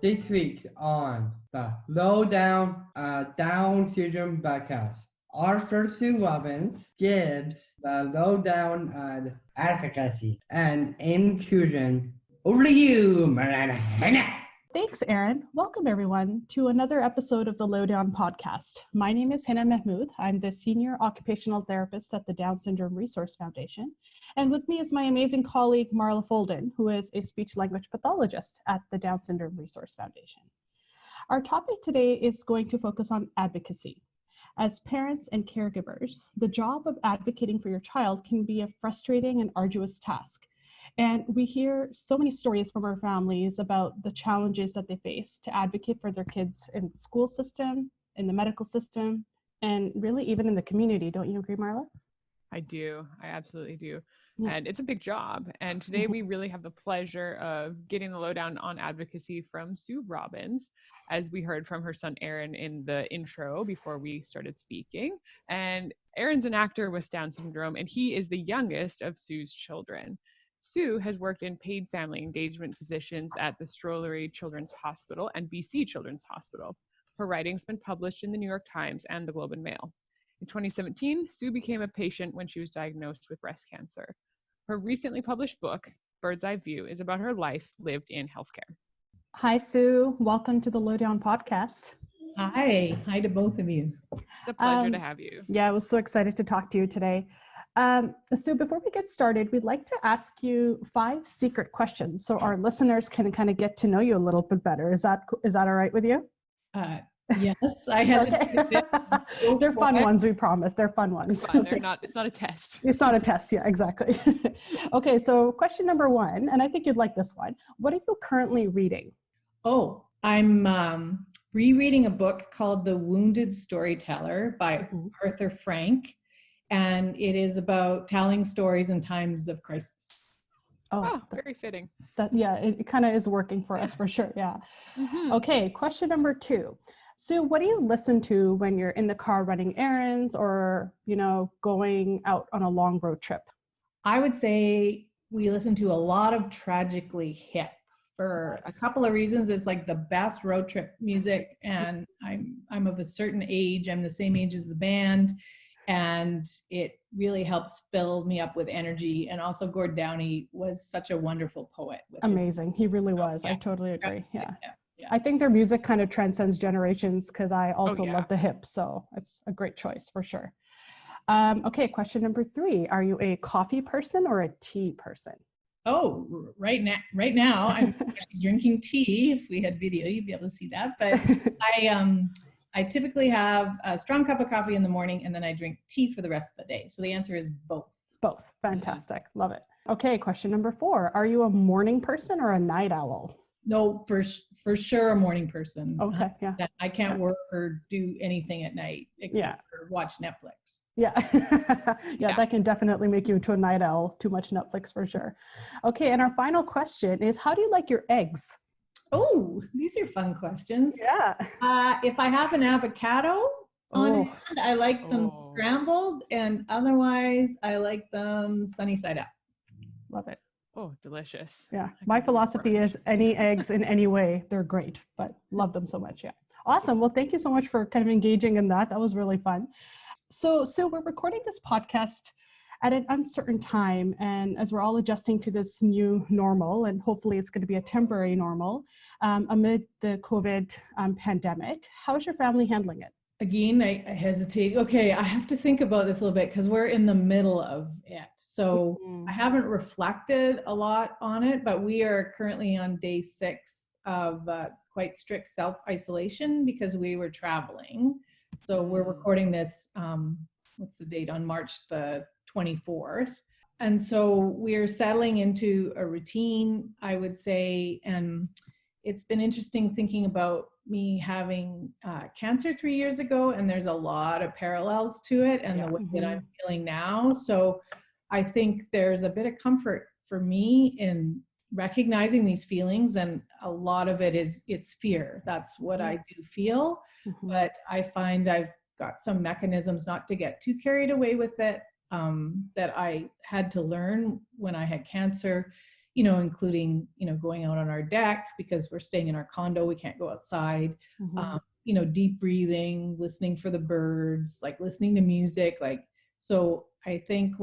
this week on the LowDOWN Down Syndrome podcast. Arthur Sue Robbins gives the lowdown on advocacy and inclusion. Over to you, Marana. Thanks, Aaron. Welcome, everyone, to another episode of the LowDOWN podcast. My name is Hina Mahmood. I'm the Senior Occupational Therapist at the Down Syndrome Resource Foundation. And with me is my amazing colleague, Marla Folden, who is a speech-language pathologist at the Down Syndrome Resource Foundation. Our topic today is going to focus on advocacy. As parents and caregivers, the job of advocating for your child can be a frustrating and arduous task. And we hear so many stories from our families about the challenges that they face to advocate for their kids in the school system, in the medical system, and really even in the community. Don't you agree, Marla? I do. I absolutely do. Yeah. And it's a big job. And today we really have the pleasure of getting the lowdown on advocacy from Sue Robbins, as we heard from her son, Aaron, in the intro before we started speaking. And Aaron's an actor with Down syndrome, and he is the youngest of Sue's children. Sue has worked in paid family engagement positions at the Strollery Children's Hospital and BC Children's Hospital. Her writing's been published in the New York Times and the Globe and Mail. In 2017, Sue became a patient when she was diagnosed with breast cancer. Her recently published book, Bird's Eye View, is about her life lived in healthcare. Hi, Sue. Welcome to the LowDOWN podcast. Hi. Hi to both of you. It's a pleasure to have you. Yeah, I was so excited to talk to you today. So before we get started, we'd like to ask you 5 secret questions so our listeners can kind of get to know you a little bit better. Is that all right with you? Yes, I hesitated. They're fun ones, we promise. They're fun ones. They're not, it's not a test. It's not a test. Yeah, exactly. Okay, so question number 1, and I think you'd like this one. What are you currently reading? Oh, I'm rereading a book called The Wounded Storyteller by Arthur Frank. And it is about telling stories in times of crisis. Oh, very fitting. Yeah, it kind of is working for us for sure. Yeah. Mm-hmm. Okay, question number 2. Sue, what do you listen to when you're in the car running errands or, going out on a long road trip? I would say we listen to a lot of Tragically Hip for a couple of reasons. It's like the best road trip music, and I'm of a certain age. I'm the same age as the band. And it really helps fill me up with energy. And also Gord Downey was such a wonderful poet. Amazing. He really was. Yeah. I totally agree. Yeah. I think their music kind of transcends generations because I also love the hip. So it's a great choice for sure. Okay, question number 3. Are you a coffee person or a tea person? Oh, right now I'm drinking tea. If we had video, you'd be able to see that. But I typically have a strong cup of coffee in the morning and then I drink tea for the rest of the day. So the answer is both. Both. Fantastic. Love it. Okay. Question number 4. Are you a morning person or a night owl? No, for sure a morning person. Okay. Yeah. I can't work or do anything at night except for watch Netflix. Yeah. Yeah. That can definitely make you into a night owl. Too much Netflix for sure. Okay. And our final question is, how do you like your eggs? Oh, these are fun questions. Yeah. If I have an avocado on hand, I like them scrambled, and otherwise I like them sunny side up. Love it. Oh, delicious. Yeah. My philosophy is any eggs in any way, they're great, but love them so much. Yeah. Awesome. Well, thank you so much for kind of engaging in that. That was really fun. So we're recording this podcast at an uncertain time, and as we're all adjusting to this new normal, and hopefully it's going to be a temporary normal, amid the COVID pandemic, how's your family handling it? Again, I hesitate. Okay, I have to think about this a little bit because we're in the middle of it. So I haven't reflected a lot on it, but we are currently on day 6 of quite strict self-isolation because we were traveling. So we're recording this, what's the date? On March the 24th. And so we're settling into a routine, I would say, and it's been interesting thinking about me having cancer 3 years ago, and there's a lot of parallels to it and the way that I'm feeling now. So I think there's a bit of comfort for me in recognizing these feelings, and a lot of it is, it's fear. That's what I do feel, but I find I've got some mechanisms not to get too carried away with it that I had to learn when I had cancer. including, going out on our deck because we're staying in our condo, we can't go outside. Deep breathing, listening for the birds, like listening to music, like, so I think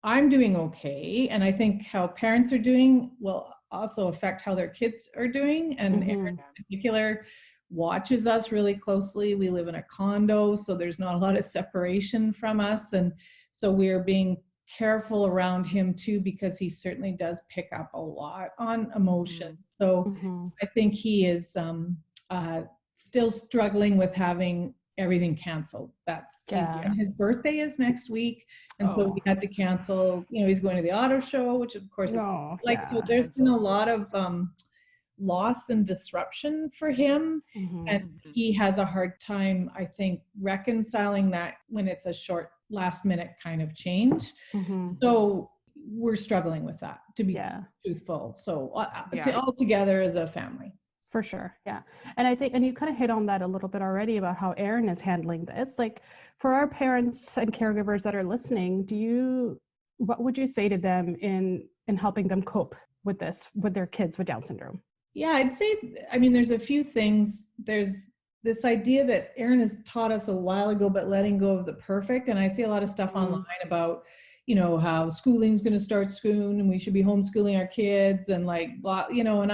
I'm doing okay. And I think how parents are doing will also affect how their kids are doing. And Aaron in particular watches us really closely. We live in a condo, so there's not a lot of separation from us. And so we're being careful around him too, because he certainly does pick up a lot on emotion. So I think he is still struggling with having everything canceled. His birthday is next week, and so we had to cancel. He's going to the auto show, which of course is so there's been a lot of loss and disruption for him, and he has a hard time, I think, reconciling that when it's a short last minute kind of change. So we're struggling with that, to be truthful. So all together as a family. For sure. Yeah. And I think, and you kind of hit on that a little bit already about how Aaron is handling this. Like, for our parents and caregivers that are listening, what would you say to them in helping them cope with this, with their kids with Down syndrome? Yeah, I'd say, there's a few things. There's this idea that Aaron has taught us a while ago, but letting go of the perfect. And I see a lot of stuff online about, how schooling's going to start soon and we should be homeschooling our kids and like, blah, and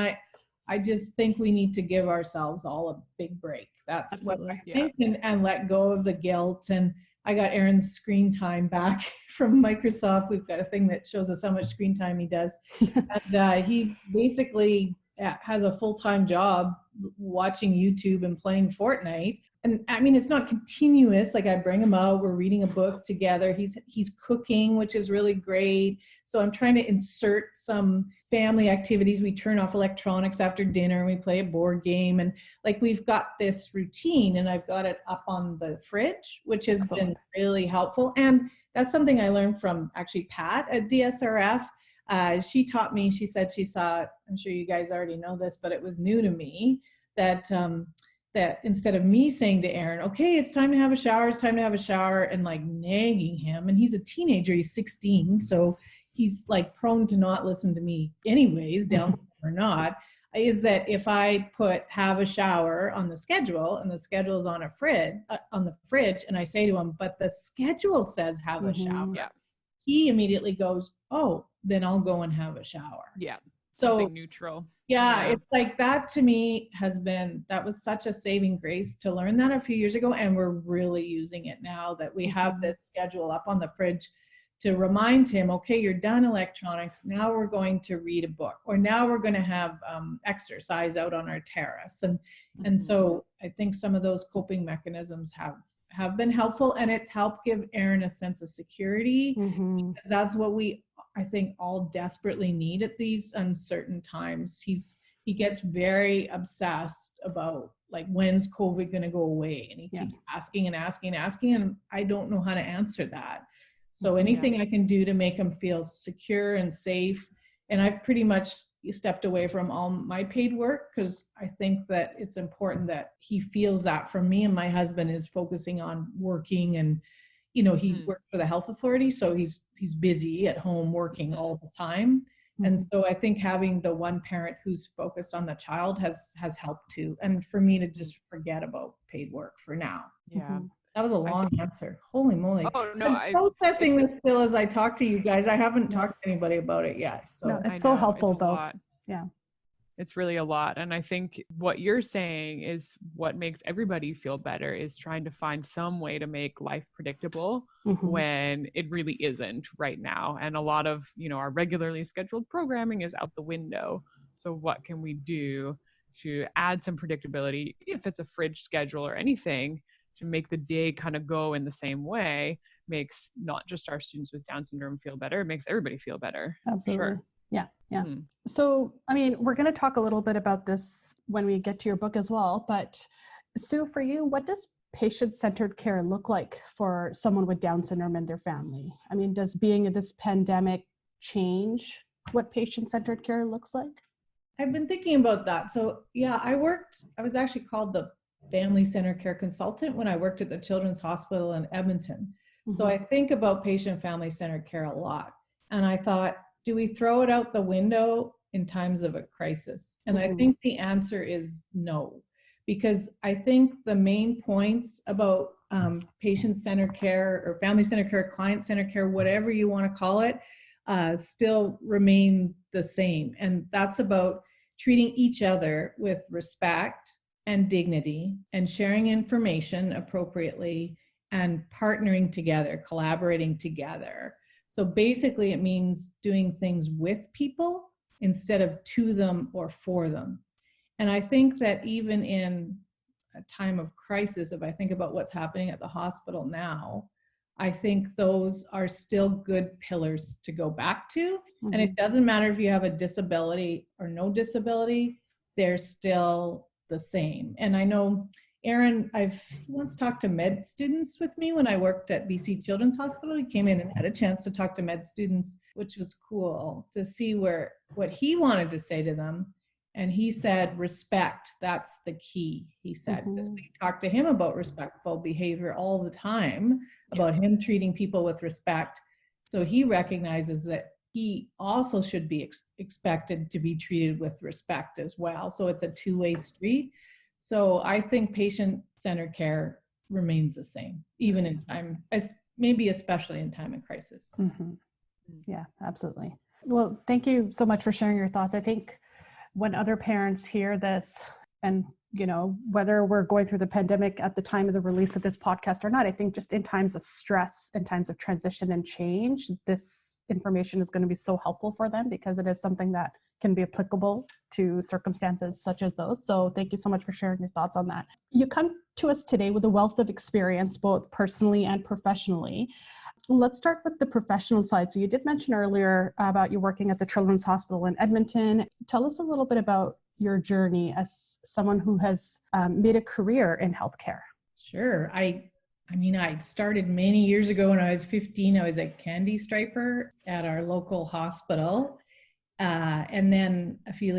I just think we need to give ourselves all a big break. That's Absolutely. What I think, and let go of the guilt. And I got Aaron's screen time back from Microsoft. We've got a thing that shows us how much screen time he does. And he's basically has a full-time job watching YouTube and playing Fortnite. And it's not continuous. Like, I bring him out, we're reading a book together. He's cooking, which is really great. So I'm trying to insert some family activities. We turn off electronics after dinner and we play a board game. And like, we've got this routine, and I've got it up on the fridge, which has been really helpful. And that's something I learned from actually Pat at DSRF. She taught me, she said she saw, I'm sure you guys already know this, but it was new to me, that instead of me saying to Aaron, okay, it's time to have a shower, and like nagging him, and he's a teenager, he's 16, so he's like prone to not listen to me anyways, Down syndrome or not, is that if I put have a shower on the schedule, and the schedule is on the fridge, and I say to him, but the schedule says have a shower, he immediately goes, oh, then I'll go and have a shower. Yeah. So something neutral. Yeah, it's like that to me that was such a saving grace to learn that a few years ago. And we're really using it now that we have this schedule up on the fridge to remind him, okay, you're done electronics. Now we're going to read a book, or now we're going to have exercise out on our terrace. And so I think some of those coping mechanisms have been helpful, and it's helped give Aaron a sense of security, because that's what I think all desperately need at these uncertain times. He gets very obsessed about like, when's COVID going to go away? And he keeps asking and asking and asking, and I don't know how to answer that. So anything I can do to make him feel secure and safe. And I've pretty much stepped away from all my paid work, because I think that it's important that he feels that from me. And my husband is focusing on working, and he works for the health authority, so he's busy at home working all the time. And so I think having the one parent who's focused on the child has helped too. And for me to just forget about paid work for now. Yeah. That was a long answer. Holy moly. Oh, no, I'm processing this still as I talk to you guys. I haven't talked to anybody about it yet. So no, it's so helpful though. Yeah. It's really a lot. And I think what you're saying is what makes everybody feel better is trying to find some way to make life predictable when it really isn't right now. And a lot of, our regularly scheduled programming is out the window. So what can we do to add some predictability, if it's a fridge schedule or anything, to make the day kind of go in the same way, makes not just our students with Down syndrome feel better, it makes everybody feel better. Absolutely. Sure. Yeah. So, we're going to talk a little bit about this when we get to your book as well. But Sue, for you, what does patient-centered care look like for someone with Down syndrome and their family? Does being in this pandemic change what patient-centered care looks like? I've been thinking about that. So I was actually called the family centered care consultant when I worked at the Children's Hospital in Edmonton. So I think about patient family centered care a lot. And I thought, do we throw it out the window in times of a crisis? And I think the answer is no, because I think the main points about patient-centered care or family-centered care, client-centered care, whatever you want to call it, still remain the same. And that's about treating each other with respect and dignity and sharing information appropriately and partnering together, collaborating together. So basically it means doing things with people instead of to them or for them. And I think that even in a time of crisis, if I think about what's happening at the hospital now, I think those are still good pillars to go back to. And it doesn't matter if you have a disability or no disability, they're still the same. And I know Aaron, I've once talked to med students with me when I worked at BC Children's Hospital. He came in and had a chance to talk to med students, which was cool to see what he wanted to say to them. And he said, respect, that's the key, he said. Because we talked to him about respectful behavior all the time, about him treating people with respect. So he recognizes that he also should be expected to be treated with respect as well. So it's a two-way street. So I think patient-centered care remains the same, even in time, maybe especially in time of crisis. Yeah, absolutely. Well, thank you so much for sharing your thoughts. I think when other parents hear this, and whether we're going through the pandemic at the time of the release of this podcast or not, I think just in times of stress and times of transition and change, this information is going to be so helpful for them because it is something that can be applicable to circumstances such as those. So thank you so much for sharing your thoughts on that. You come to us today with a wealth of experience, both personally and professionally. Let's start with the professional side. So you did mention earlier about you working at the Children's Hospital in Edmonton. Tell us a little bit about your journey as someone who has made a career in healthcare. Sure. I started many years ago when I was 15. I was a candy striper at our local hospital. And then a few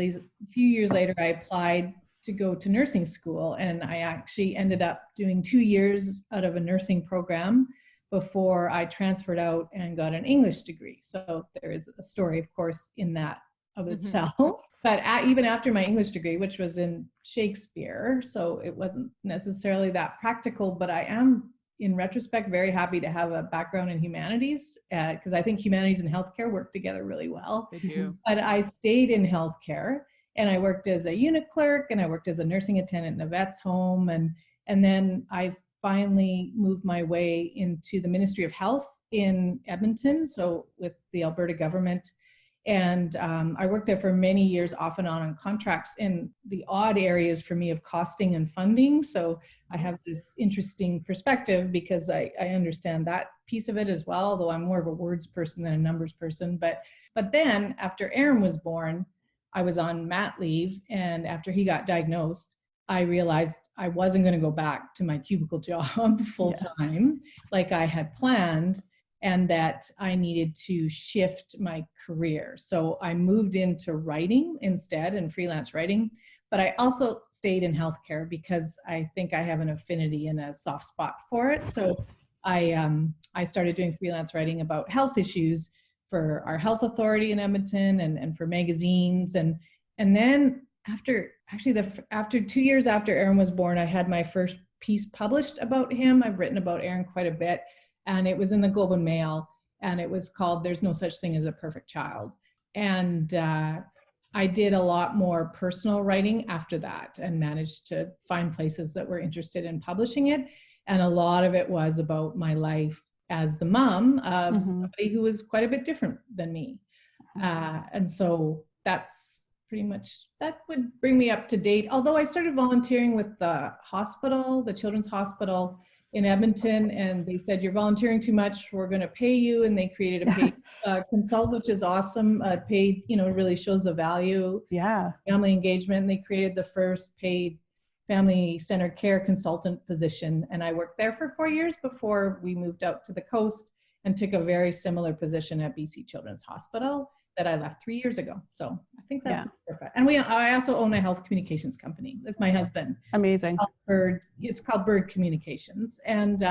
years later, I applied to go to nursing school. And I actually ended up doing 2 years out of a nursing program before I transferred out and got an English degree. So there is a story, of course, in that of itself. But even after my English degree, which was in Shakespeare, so it wasn't necessarily that practical, but I am, in retrospect, very happy to have a background in humanities because I think humanities and healthcare work together really well. They do. But I stayed in healthcare and I worked as a unit clerk and I worked as a nursing attendant in a vet's home. And then I finally moved my way into the Ministry of Health in Edmonton, so with the Alberta government. And I worked there for many years off and on contracts in the odd areas for me of costing and funding. So I have this interesting perspective because I understand that piece of it as well, although I'm more of a words person than a numbers person. But then after Aaron was born, I was on mat leave. And after he got diagnosed, I realized I wasn't going to go back to my cubicle job full time like I had planned, and that I needed to shift my career. So I moved into writing instead and freelance writing, but I also stayed in healthcare because I think I have an affinity and a soft spot for it. So I started doing freelance writing about health issues for our health authority in Edmonton and for magazines. And then after 2 years after Aaron was born, I had my first piece published about him. I've written about Aaron quite a bit, and it was in the Globe and Mail, and it was called "There's No Such Thing as a Perfect Child." And I did a lot more personal writing after that and managed to find places that were interested in publishing it. And a lot of it was about my life as the mom of somebody who was quite a bit different than me. And so that's pretty much, that would bring me up to date. Although I started volunteering with the hospital, the Children's Hospital in Edmonton, and they said, "You're volunteering too much, we're going to pay you." And they created a paid consult, which is awesome. Paid, really shows the value. Yeah. Family engagement. And they created the first paid family-centered care consultant position. And I worked there for 4 years before we moved out to the coast and took a very similar position at BC Children's Hospital that I left 3 years ago. So I think that's perfect. And I also own a health communications company with my husband. Amazing. It's called Bird Communications. And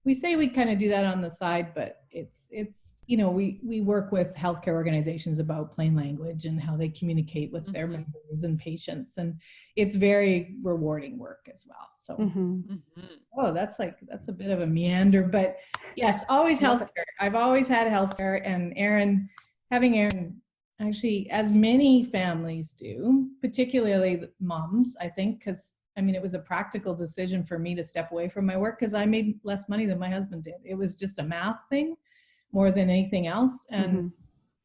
we say we kind of do that on the side, but It's we work with healthcare organizations about plain language and how they communicate with their members and patients, and it's very rewarding work as well. So that's a bit of a meander, but yes, always healthcare. I've always had healthcare, and having Aaron actually, as many families do, particularly moms, I think, because it was a practical decision for me to step away from my work because I made less money than my husband did. It was just a math thing more than anything else. And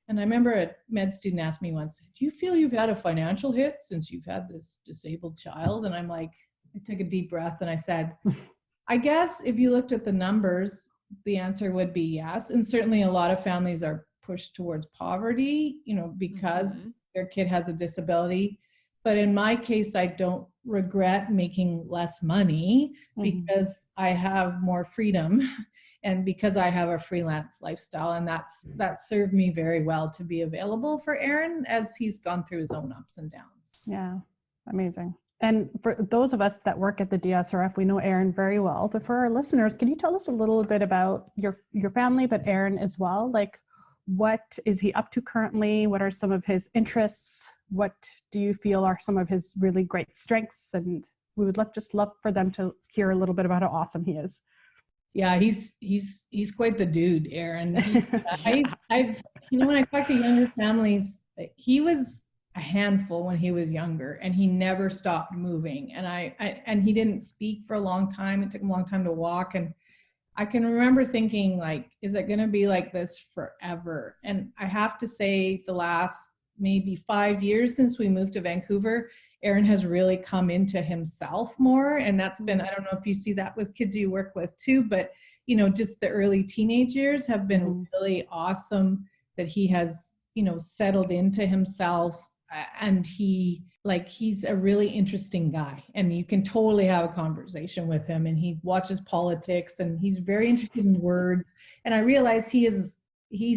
I remember a med student asked me once, do you feel you've had a financial hit since you've had this disabled child? And I'm like, I took a deep breath and I said, I guess if you looked at the numbers, the answer would be yes. And certainly a lot of families are pushed towards poverty, because their kid has a disability. But in my case, I don't regret making less money because I have more freedom and because I have a freelance lifestyle. And that served me very well to be available for Aaron as he's gone through his own ups and downs. Yeah, amazing. And for those of us that work at the DSRF, we know Aaron very well. But for our listeners, can you tell us a little bit about your family, but Aaron as well? Like, what is he up to currently? What are some of his interests? What do you feel are some of his really great strengths? And we would love for them to hear a little bit about how awesome he is. Yeah, he's quite the dude, Aaron. I've when I talk to younger families, he was a handful when he was younger, and he never stopped moving. And he didn't speak for a long time. It took him a long time to walk. And I can remember thinking, like, is it going to be like this forever? And I have to say, the last maybe 5 years since we moved to Vancouver, Aaron has really come into himself more. And that's been, I don't know if you see that with kids you work with too, but, just the early teenage years have been really awesome that he has, settled into himself. And he's a really interesting guy, and you can totally have a conversation with him, and he watches politics and he's very interested in words. And I realize he's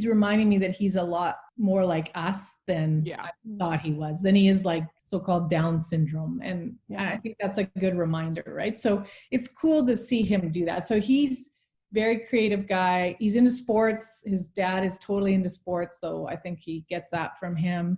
reminding me that he's a lot more like us than I thought he was, than he is like so-called Down syndrome. And I think that's a good reminder, right? So it's cool to see him do that. So he's very creative guy. He's into sports. His dad is totally into sports. So I think he gets that from him.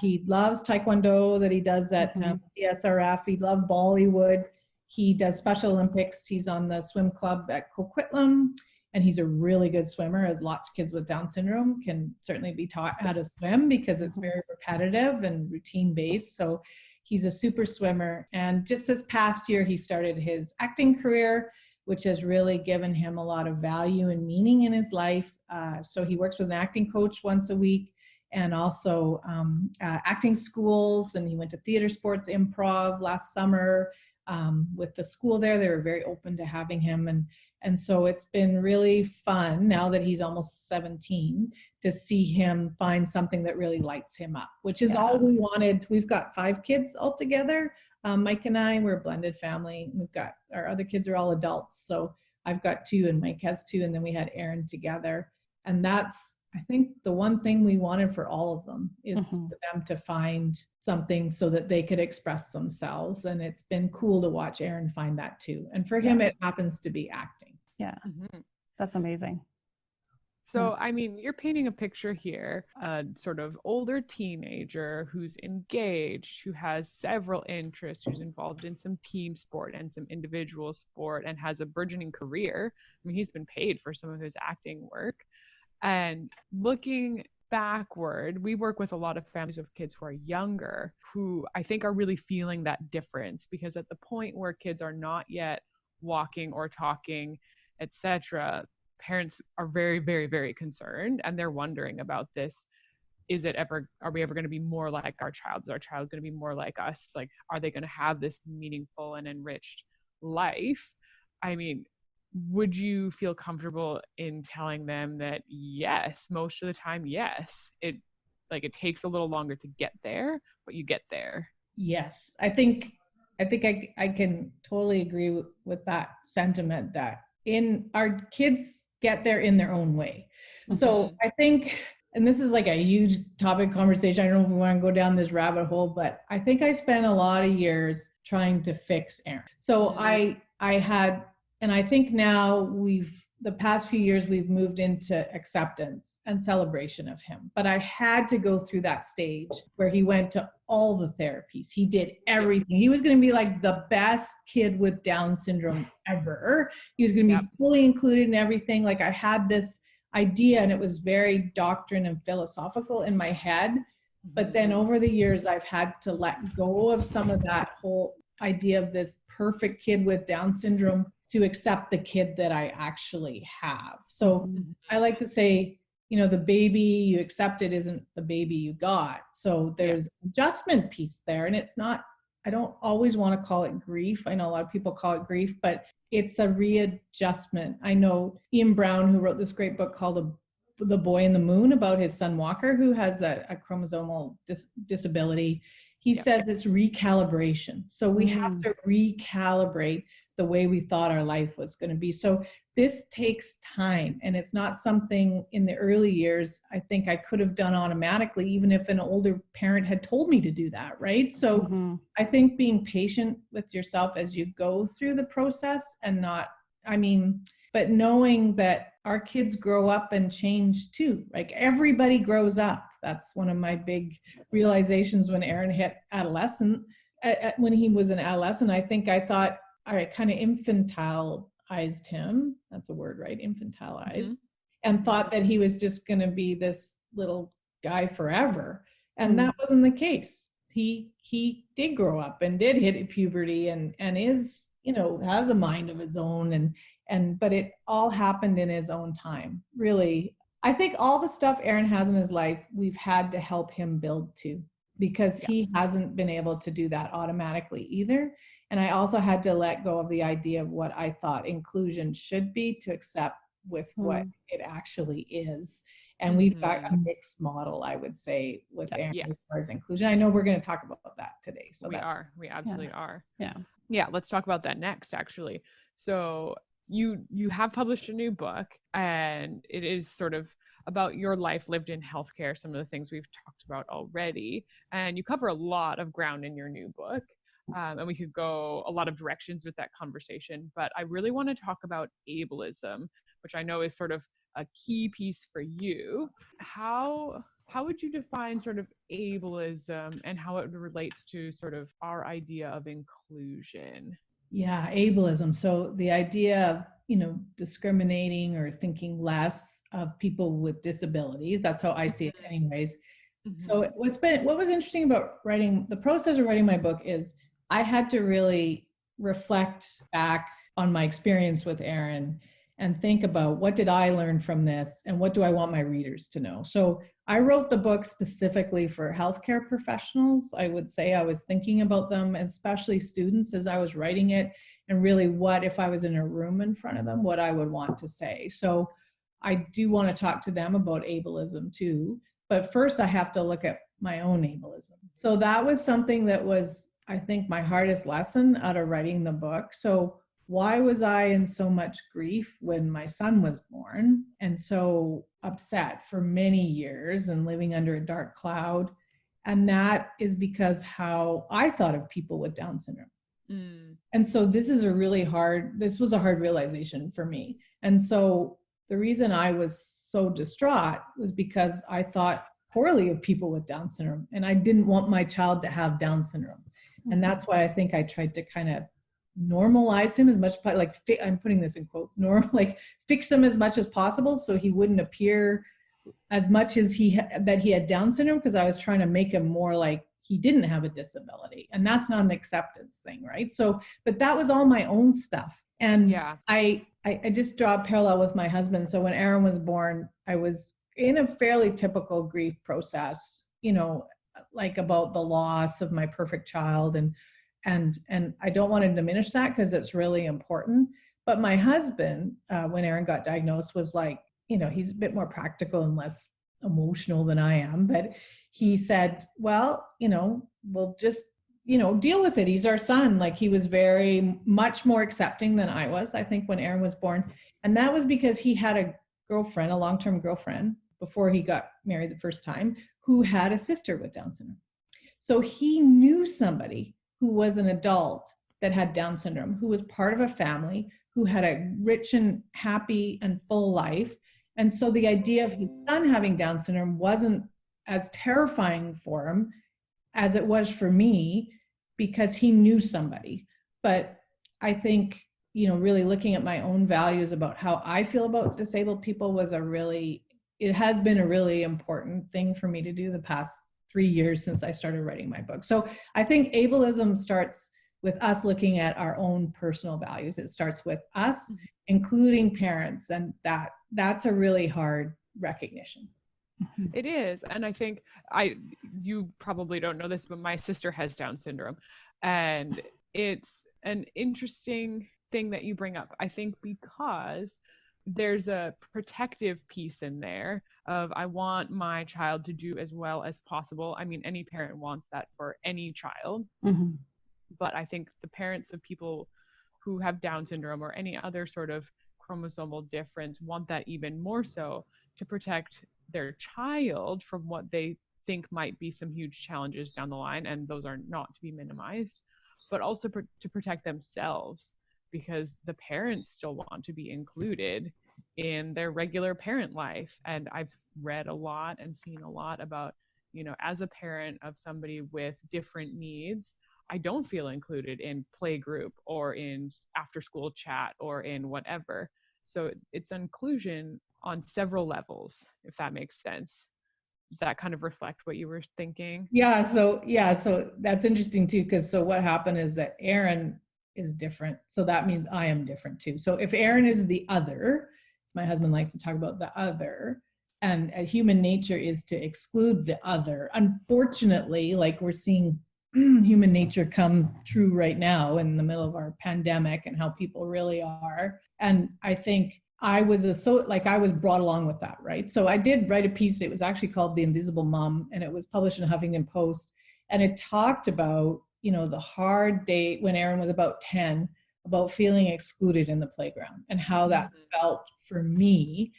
He loves Taekwondo that he does at DSRF. He loved Bollywood. He does Special Olympics. He's on the swim club at Coquitlam, and he's a really good swimmer, as lots of kids with Down syndrome can certainly be taught how to swim because it's very repetitive and routine-based. So he's a super swimmer. And just this past year, he started his acting career, which has really given him a lot of value and meaning in his life. So he works with an acting coach once a week, and also acting schools. And he went to theater, sports, improv last summer with the school there. They were very open to having him. And so it's been really fun now that he's almost 17 to see him find something that really lights him up, which is all we wanted. We've got 5 kids altogether. Mike and I, we're a blended family. We've got, our other kids are all adults. So I've got 2 and Mike has 2, and then we had Aaron together. And that's, I think, the one thing we wanted for all of them is for them to find something so that they could express themselves. And it's been cool to watch Aaron find that too. And for him, it happens to be acting. Yeah, that's amazing. So, I mean, you're painting a picture here, a sort of older teenager who's engaged, who has several interests, who's involved in some team sport and some individual sport, and has a burgeoning career. I mean, he's been paid for some of his acting work. And looking backward, we work with a lot of families of kids who are younger, who I think are really feeling that difference, because at the point where kids are not yet walking or talking, etc., parents are very, very, very concerned, and they're wondering about this. Are we ever going to be more like our child? Is our child going to be more like us? Like, are they going to have this meaningful and enriched life? I mean, would you feel comfortable in telling them that yes, most of the time, yes, it takes a little longer to get there, but you get there? Yes. I think I can totally agree with that sentiment, that our kids get there in their own way. So I think, and this is like a huge topic conversation, I don't know if we want to go down this rabbit hole, but I think I spent a lot of years trying to fix Aaron. So I had And I think now the past few years, we've moved into acceptance and celebration of him. But I had to go through that stage where he went to all the therapies. He did everything. He was going to be like the best kid with Down syndrome ever. He was going to be fully included in everything. Like I had this idea, and it was very doctrine and philosophical in my head. But then over the years, I've had to let go of some of that whole idea of this perfect kid with Down syndrome to accept the kid that I actually have. So I like to say, you know, the baby you accepted isn't the baby you got. So there's adjustment piece there. And it's not, I don't always want to call it grief. I know a lot of people call it grief, but it's a readjustment. I know Ian Brown, who wrote this great book called The Boy in the Moon, about his son Walker, who has a chromosomal disability. He says it's recalibration. So we have to recalibrate the way we thought our life was going to be. So this takes time, and it's not something in the early years I think I could have done automatically, even if an older parent had told me to do that, right? So I think being patient with yourself as you go through the process, and but knowing that our kids grow up and change too. Like everybody grows up. That's one of my big realizations when Aaron hit adolescent. When he was an adolescent, I think I thought, I kind of infantilized him. That's a word, right? Infantilized. And thought that he was just going to be this little guy forever. And that wasn't the case. He did grow up and did hit puberty and is, you know, has a mind of his own. But it all happened in his own time. Really, I think all the stuff Aaron has in his life, we've had to help him build too, because he hasn't been able to do that automatically either. And I also had to let go of the idea of what I thought inclusion should be to accept with what it actually is. And we've got a mixed model, I would say, with Aaron as far as inclusion. I know we're going to talk about that today. So we absolutely are. Yeah. Let's talk about that next, actually. So you have published a new book, and it is sort of about your life lived in healthcare, some of the things we've talked about already. And you cover a lot of ground in your new book. And we could go a lot of directions with that conversation, but I really want to talk about ableism, which I know is sort of a key piece for you. How would you define sort of ableism and how it relates to sort of our idea of inclusion? Yeah, ableism. So the idea of, you know, discriminating or thinking less of people with disabilities. That's how I see it anyways. So what was interesting about the process of writing my book is I had to really reflect back on my experience with Aaron and think about what did I learn from this and what do I want my readers to know. So I wrote the book specifically for healthcare professionals. I would say I was thinking about them, especially students, as I was writing it, and really what, if I was in a room in front of them, what I would want to say. So I do want to talk to them about ableism too. But first I have to look at my own ableism. So that was something that was, I think, my hardest lesson out of writing the book. So why was I in so much grief when my son was born and so upset for many years and living under a dark cloud? And that is because how I thought of people with Down syndrome. And so this was a hard realization for me. And so the reason I was so distraught was because I thought poorly of people with Down syndrome, and I didn't want my child to have Down syndrome. And that's why I think I tried to kind of normalize him as much, I'm putting this in quotes, fix him as much as possible so he wouldn't appear as much as that he had Down syndrome, because I was trying to make him more like he didn't have a disability. And that's not an acceptance thing, right? So, but that was all my own stuff. And I just draw a parallel with my husband. So when Aaron was born, I was in a fairly typical grief process, you know, like about the loss of my perfect child. And I don't want to diminish that because it's really important. But my husband, when Aaron got diagnosed, was like, you know, he's a bit more practical and less emotional than I am. But he said, well, you know, we'll just, you know, deal with it. He's our son. Like, he was very much more accepting than I was, I think, when Aaron was born. And that was because he had a girlfriend, a long-term girlfriend, before he got married the first time, who had a sister with Down syndrome. So he knew somebody who was an adult that had Down syndrome, who was part of a family, who had a rich and happy and full life. And so the idea of his son having Down syndrome wasn't as terrifying for him as it was for me, because he knew somebody. But I think, really looking at my own values about how I feel about disabled people it has been a really important thing for me to do the past 3 years since I started writing my book. So I think ableism starts with us looking at our own personal values. It starts with us, including parents, and that's a really hard recognition. It is. And I think you probably don't know this, but my sister has Down syndrome. And it's an interesting thing that you bring up, I think, because there's a protective piece in there of, I want my child to do as well as possible. I mean, any parent wants that for any child. Mm-hmm. But I think the parents of people who have Down syndrome or any other sort of chromosomal difference want that even more so, to protect their child from what they think might be some huge challenges down the line. And those are not to be minimized, but also to protect themselves, because the parents still want to be included in their regular parent life. And I've read a lot and seen a lot about, as a parent of somebody with different needs, I don't feel included in play group or in after school chat or in whatever. So it's inclusion on several levels, if that makes sense. Does that kind of reflect what you were thinking? Yeah. So that's interesting too, because so what happened is that Aaron is different. So that means I am different too. So if Aaron is the other, as my husband likes to talk about the other, and human nature is to exclude the other. Unfortunately, like we're seeing human nature come true right now in the middle of our pandemic and how people really are. And I think I was brought along with that, right? So I did write a piece. It was actually called The Invisible Mom, and it was published in Huffington Post. And it talked about, the hard day when Aaron was about 10, about feeling excluded in the playground and how that felt for me.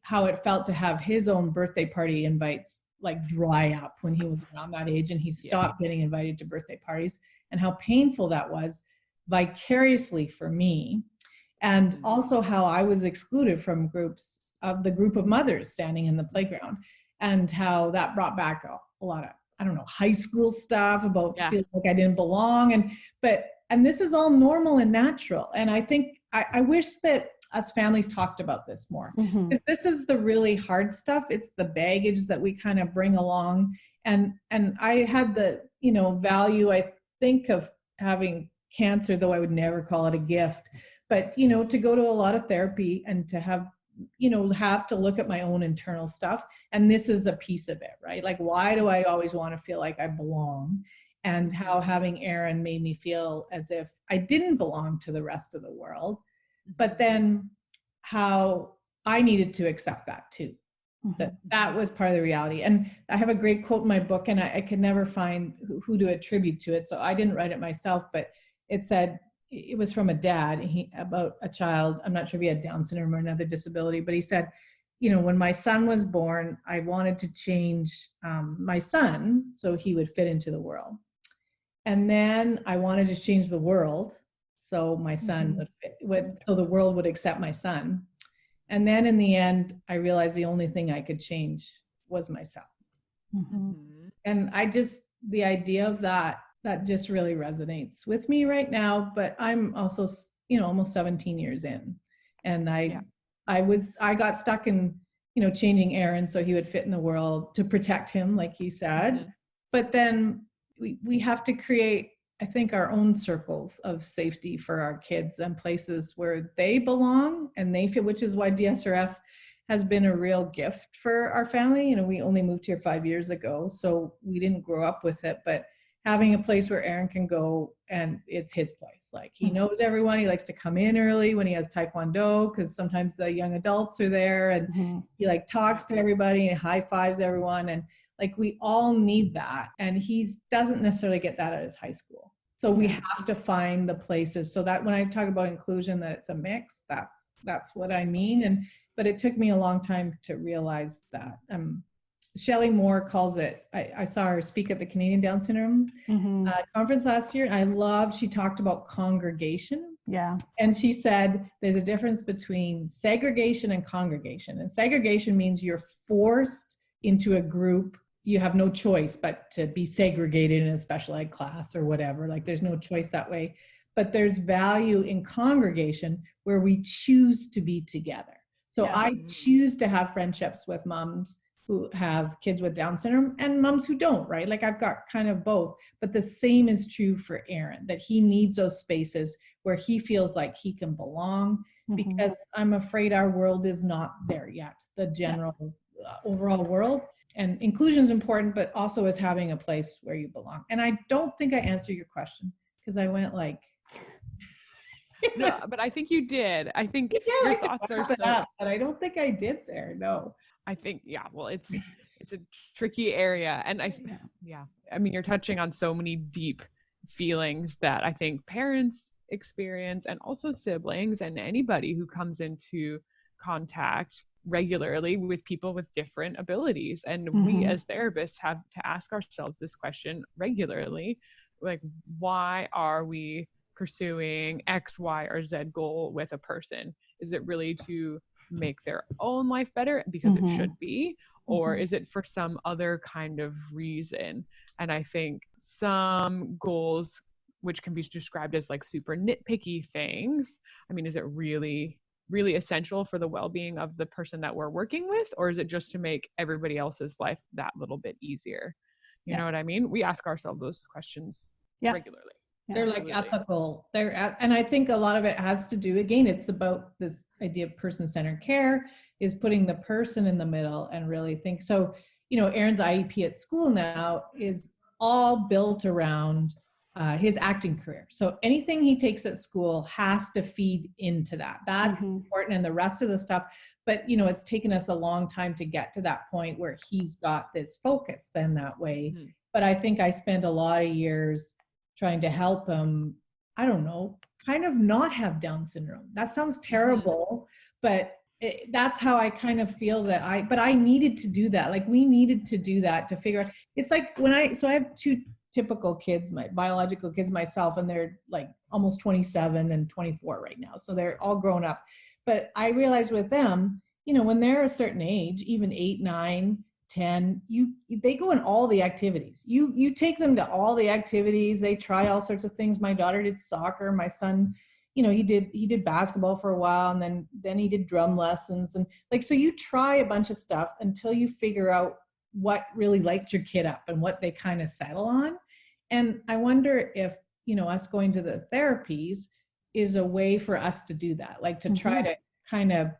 How it felt to have his own birthday party invites like dry up when he was around that age, and he stopped getting invited to birthday parties, and how painful that was vicariously for me. And also how I was excluded from groups of the group of mothers standing in the playground, and how that brought back a lot of, high school stuff about feeling like I didn't belong. And this is all normal and natural. And I think, I wish that us families talked about this more. Because this is the really hard stuff. It's the baggage that we kind of bring along. And I had the, value, I think, of having cancer, though I would never call it a gift. But, to go to a lot of therapy and to have to look at my own internal stuff. And this is a piece of it, right? Like, why do I always want to feel like I belong? And how having Aaron made me feel as if I didn't belong to the rest of the world. But then how I needed to accept that too. That was part of the reality. And I have a great quote in my book, and I could never find who to attribute to it. So I didn't write it myself, but it said, it was from a dad about a child. I'm not sure if he had Down syndrome or another disability, but he said, when my son was born, I wanted to change my son so he would fit into the world. And then I wanted to change the world so my son so the world would accept my son. And then in the end, I realized the only thing I could change was myself. And the idea of that just really resonates with me right now. But I'm also, almost 17 years in, and I got stuck in, changing Aaron so he would fit in the world to protect him, like you said. But then we have to create, I think, our own circles of safety for our kids and places where they belong and they feel, which is why DSRF has been a real gift for our family. We only moved here 5 years ago, so we didn't grow up with it, but having a place where Aaron can go and it's his place. Like, he knows everyone. He likes to come in early when he has Taekwondo, because sometimes the young adults are there, and he talks to everybody and high fives everyone. And we all need that. And he doesn't necessarily get that at his high school. So we have to find the places so that when I talk about inclusion, that it's a mix, that's what I mean. But it took me a long time to realize that. Shelley Moore calls it, I saw her speak at the Canadian Down Syndrome conference last year. She talked about congregation. Yeah. And she said there's a difference between segregation and congregation. And segregation means you're forced into a group. You have no choice but to be segregated in a special ed class or whatever. Like there's no choice that way. But there's value in congregation where we choose to be together. So Yeah. I choose to have friendships with moms who have kids with Down syndrome and moms who don't, right? Like I've got kind of both. But the same is true for Aaron, that he needs those spaces where he feels like he can belong, because I'm afraid our world is not there yet, the general overall world. And inclusion is important, but also is having a place where you belong. And I don't think I answered your question because I went like, no, but I think you did. I think your thoughts are so, but I don't think I did there. No. I think, well, it's a tricky area. And I mean, you're touching on so many deep feelings that I think parents experience, and also siblings and anybody who comes into contact regularly with people with different abilities. And we as therapists have to ask ourselves this question regularly, like, why are we pursuing X, Y, or Z goal with a person? Is it really to make their own life better because it should be, or is it for some other kind of reason? And I think some goals, which can be described as like super nitpicky things, I mean, is it really essential for the well-being of the person that we're working with, or is it just to make everybody else's life that little bit easier? You know what I mean? We ask ourselves those questions regularly. They're like ethical. And I think a lot of it has to do, again, it's about this idea of person-centered care, is putting the person in the middle and really think. So, Aaron's IEP at school now is all built around his acting career. So anything he takes at school has to feed into that. That's important, and the rest of the stuff. But, it's taken us a long time to get to that point where he's got this focus then that way. But I think I spent a lot of years trying to help him, I don't know, kind of not have Down syndrome. That sounds terrible, but that's how I kind of feel that I needed to do that. Like we needed to do that to figure out, it's like so I have two typical kids, my biological kids myself, and they're like almost 27 and 24 right now. So they're all grown up. But I realized with them, when they're a certain age, even 8, 9, 10, they go in all the activities. You take them to all the activities. They try all sorts of things. My daughter did soccer. My son, he did basketball for a while, and then he did drum lessons. And like, so you try a bunch of stuff until you figure out what really lights your kid up and what they kind of settle on. And I wonder if, us going to the therapies is a way for us to do that, like to try to kind of,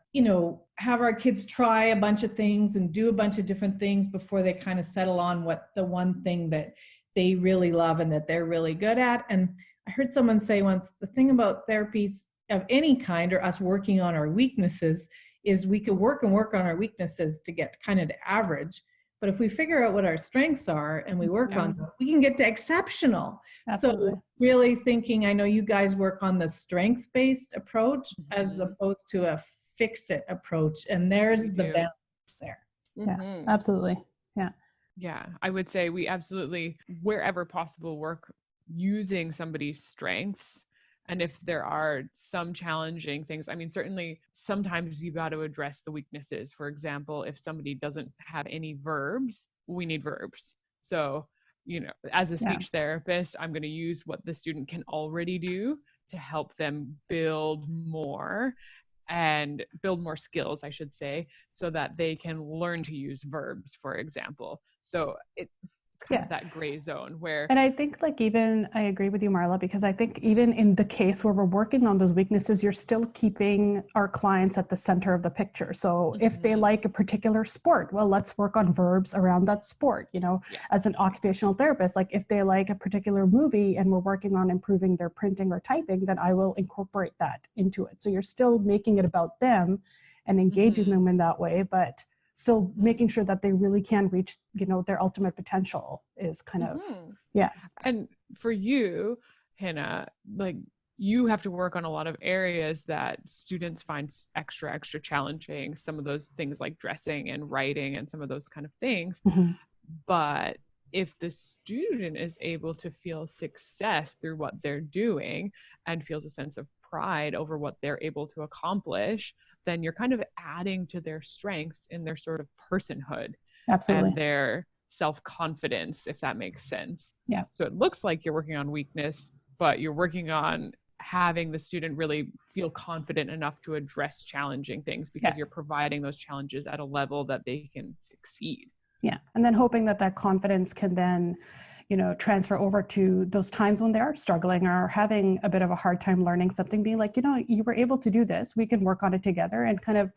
have our kids try a bunch of things and do a bunch of different things before they kind of settle on what the one thing that they really love and that they're really good at. And I heard someone say once, the thing about therapies of any kind, or us working on our weaknesses, is we can work on our weaknesses to get kind of to average. But if we figure out what our strengths are and we work on them, we can get to exceptional. Absolutely. So really thinking, I know you guys work on the strength-based approach as opposed to a fix-it approach. And there's the balance there. Yeah, absolutely. Yeah. Yeah, I would say we absolutely, wherever possible, work using somebody's strengths. And if there are some challenging things, I mean, certainly sometimes you got to address the weaknesses. For example, if somebody doesn't have any verbs, we need verbs. So, as a speech therapist, I'm going to use what the student can already do to help them build more skills, I should say, so that they can learn to use verbs, for example. So it's kind of that gray zone where, and I think I agree with you, Marla, because I think even in the case where we're working on those weaknesses, you're still keeping our clients at the center of the picture. So if they like a particular sport, well, let's work on verbs around that sport. As an occupational therapist, like if they like a particular movie and we're working on improving their printing or typing, then I will incorporate that into it. So you're still making it about them and engaging them in that way, but still making sure that they really can reach, their ultimate potential is kind of, And for you, Hannah, like you have to work on a lot of areas that students find extra challenging. Some of those things like dressing and writing and some of those kind of things. But if the student is able to feel success through what they're doing and feels a sense of pride over what they're able to accomplish, then you're kind of adding to their strengths in their sort of personhood Absolutely. and their self-confidence, if that makes sense. Yeah. So it looks like you're working on weakness, but you're working on having the student really feel confident enough to address challenging things, because you're providing those challenges at a level that they can succeed. Yeah. And then hoping that that confidence can then, transfer over to those times when they are struggling or having a bit of a hard time learning something, being like, you were able to do this, we can work on it together, and kind of,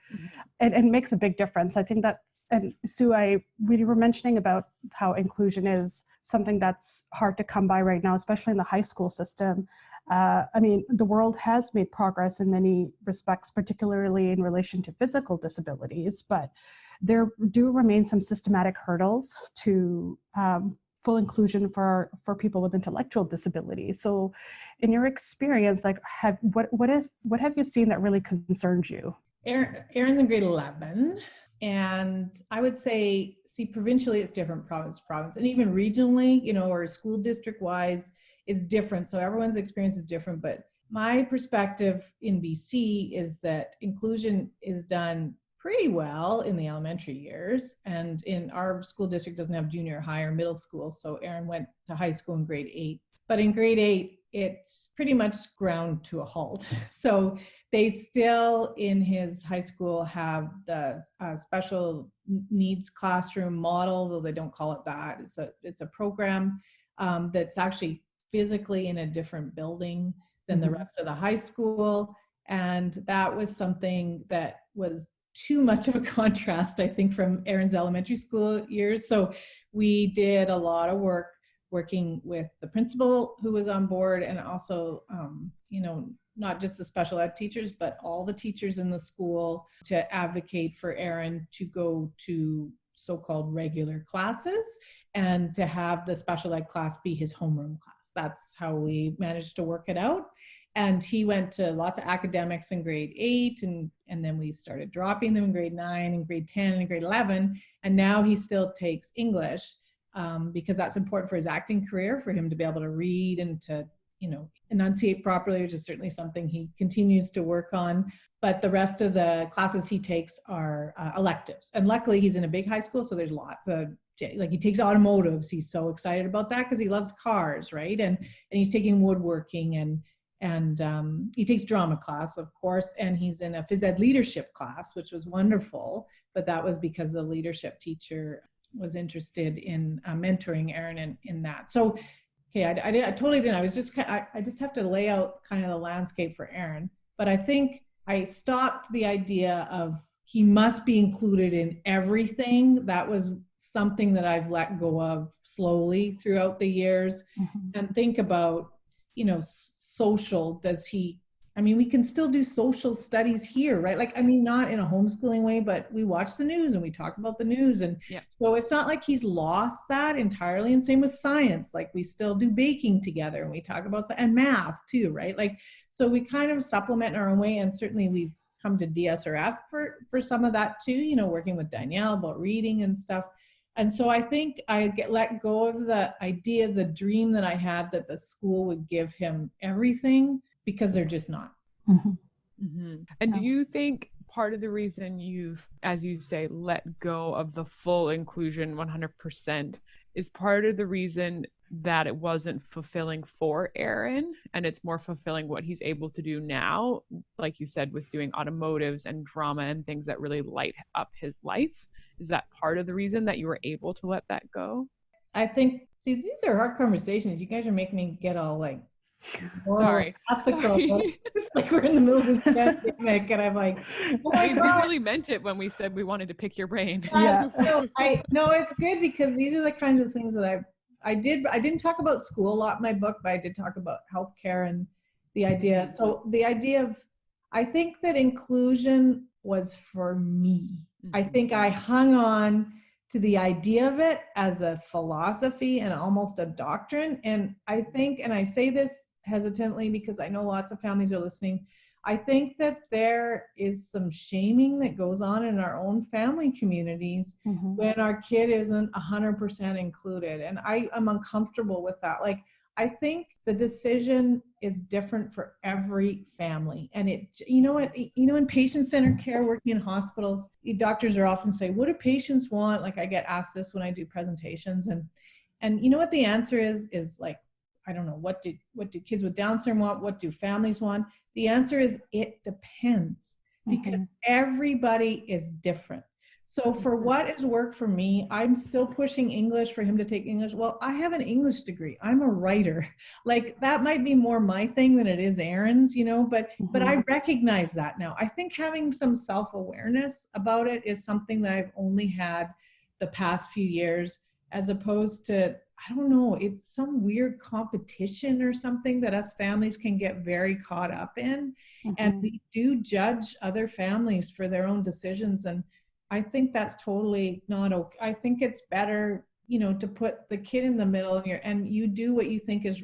it makes a big difference. I think that's, and Sue, we were mentioning about how inclusion is something that's hard to come by right now, especially in the high school system. The world has made progress in many respects, particularly in relation to physical disabilities, but there do remain some systematic hurdles to full inclusion for people with intellectual disabilities. So in your experience, like what have you seen that really concerns you? Aaron's in grade 11. And I would say, provincially, it's different province to province. And even regionally, or school district wise, it's different. So everyone's experience is different. But my perspective in BC is that inclusion is done pretty well in the elementary years. And in our school district doesn't have junior high or middle school. So Aaron went to high school in grade 8. But in grade 8, it's pretty much ground to a halt. So they still in his high school have the special needs classroom model, though they don't call it that. It's a program that's actually physically in a different building than the rest of the high school. And that was something that was too much of a contrast, I think, from Aaron's elementary school years. So we did a lot of work working with the principal who was on board, and also, not just the special ed teachers, but all the teachers in the school, to advocate for Aaron to go to so-called regular classes and to have the special ed class be his homeroom class. That's how we managed to work it out. And he went to lots of academics in grade 8, and then we started dropping them in grade 9 and grade 10 and grade 11. And now he still takes English because that's important for his acting career, for him to be able to read and to, enunciate properly, which is certainly something he continues to work on. But the rest of the classes he takes are electives. And luckily he's in a big high school, so there's lots of, like, he takes automotives. He's so excited about that because he loves cars, right? And he's taking woodworking, and he takes drama class, of course, and he's in a phys ed leadership class, which was wonderful. But that was because the leadership teacher was interested in mentoring Aaron in that. So, okay, I totally didn't. I just have to lay out kind of the landscape for Aaron. But I think I stopped the idea of he must be included in everything. That was something that I've let go of slowly throughout the years, and think about, social, we can still do social studies here, right? Like, not in a homeschooling way, but we watch the news and we talk about the news. And so it's not like he's lost that entirely. And same with science, like we still do baking together and we talk about, and math too, right? Like, so we kind of supplement in our own way. And certainly we've come to DS or F for some of that too, working with Danielle about reading and stuff. And so I think I let go of the idea, the dream that I had that the school would give him everything, because they're just not. And do you think part of the reason you've, as you say, let go of the full inclusion 100% is part of the reason that it wasn't fulfilling for Aaron, and it's more fulfilling what he's able to do now, like you said, with doing automotives and drama and things that really light up his life? Is that part of the reason that you were able to let that go? I think, these are hard conversations. You guys are making me get all like, sorry. It's like we're in the middle of this pandemic, and I'm like, oh my God. We really meant it when we said we wanted to pick your brain. No, it's good, because these are the kinds of things that I didn't talk about school a lot in my book, but I did talk about healthcare and the idea. So the idea of, I think that inclusion was for me. I think I hung on to the idea of it as a philosophy and almost a doctrine. And I think, and I say this hesitantly because I know lots of families are listening, I think that there is some shaming that goes on in our own family communities when our kid isn't 100% included. And I'm uncomfortable with that. Like, I think the decision is different for every family. And in patient-centered care, working in hospitals, doctors are often say, what do patients want? Like, I get asked this when I do presentations, and you know what the answer is like, I don't know, what do kids with Down syndrome want? What do families want? The answer is it depends, because everybody is different. So for what has worked for me, I'm still pushing English for him to take English. Well, I have an English degree. I'm a writer. Like, that might be more my thing than it is Aaron's, but I recognize that now. I think having some self-awareness about it is something that I've only had the past few years, as opposed to, I don't know, it's some weird competition or something that us families can get very caught up in. And we do judge other families for their own decisions. And I think that's totally not okay. I think it's better, to put the kid in the middle and you do what you think is,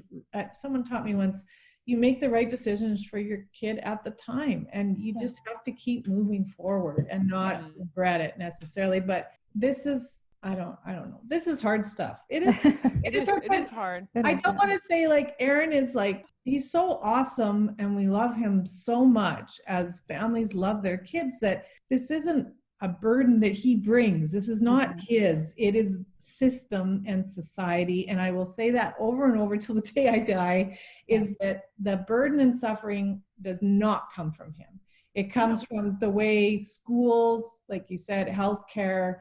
someone taught me once, you make the right decisions for your kid at the time, and you just have to keep moving forward and not regret it necessarily. But this is, I don't know. This is hard stuff. It is. It is hard. I don't want to say like Aaron is like, he's so awesome and we love him so much, as families love their kids, that this isn't a burden that he brings. This is not his. It is system and society. And I will say that over and over till the day I die, is that the burden and suffering does not come from him. It comes from the way schools, like you said, healthcare,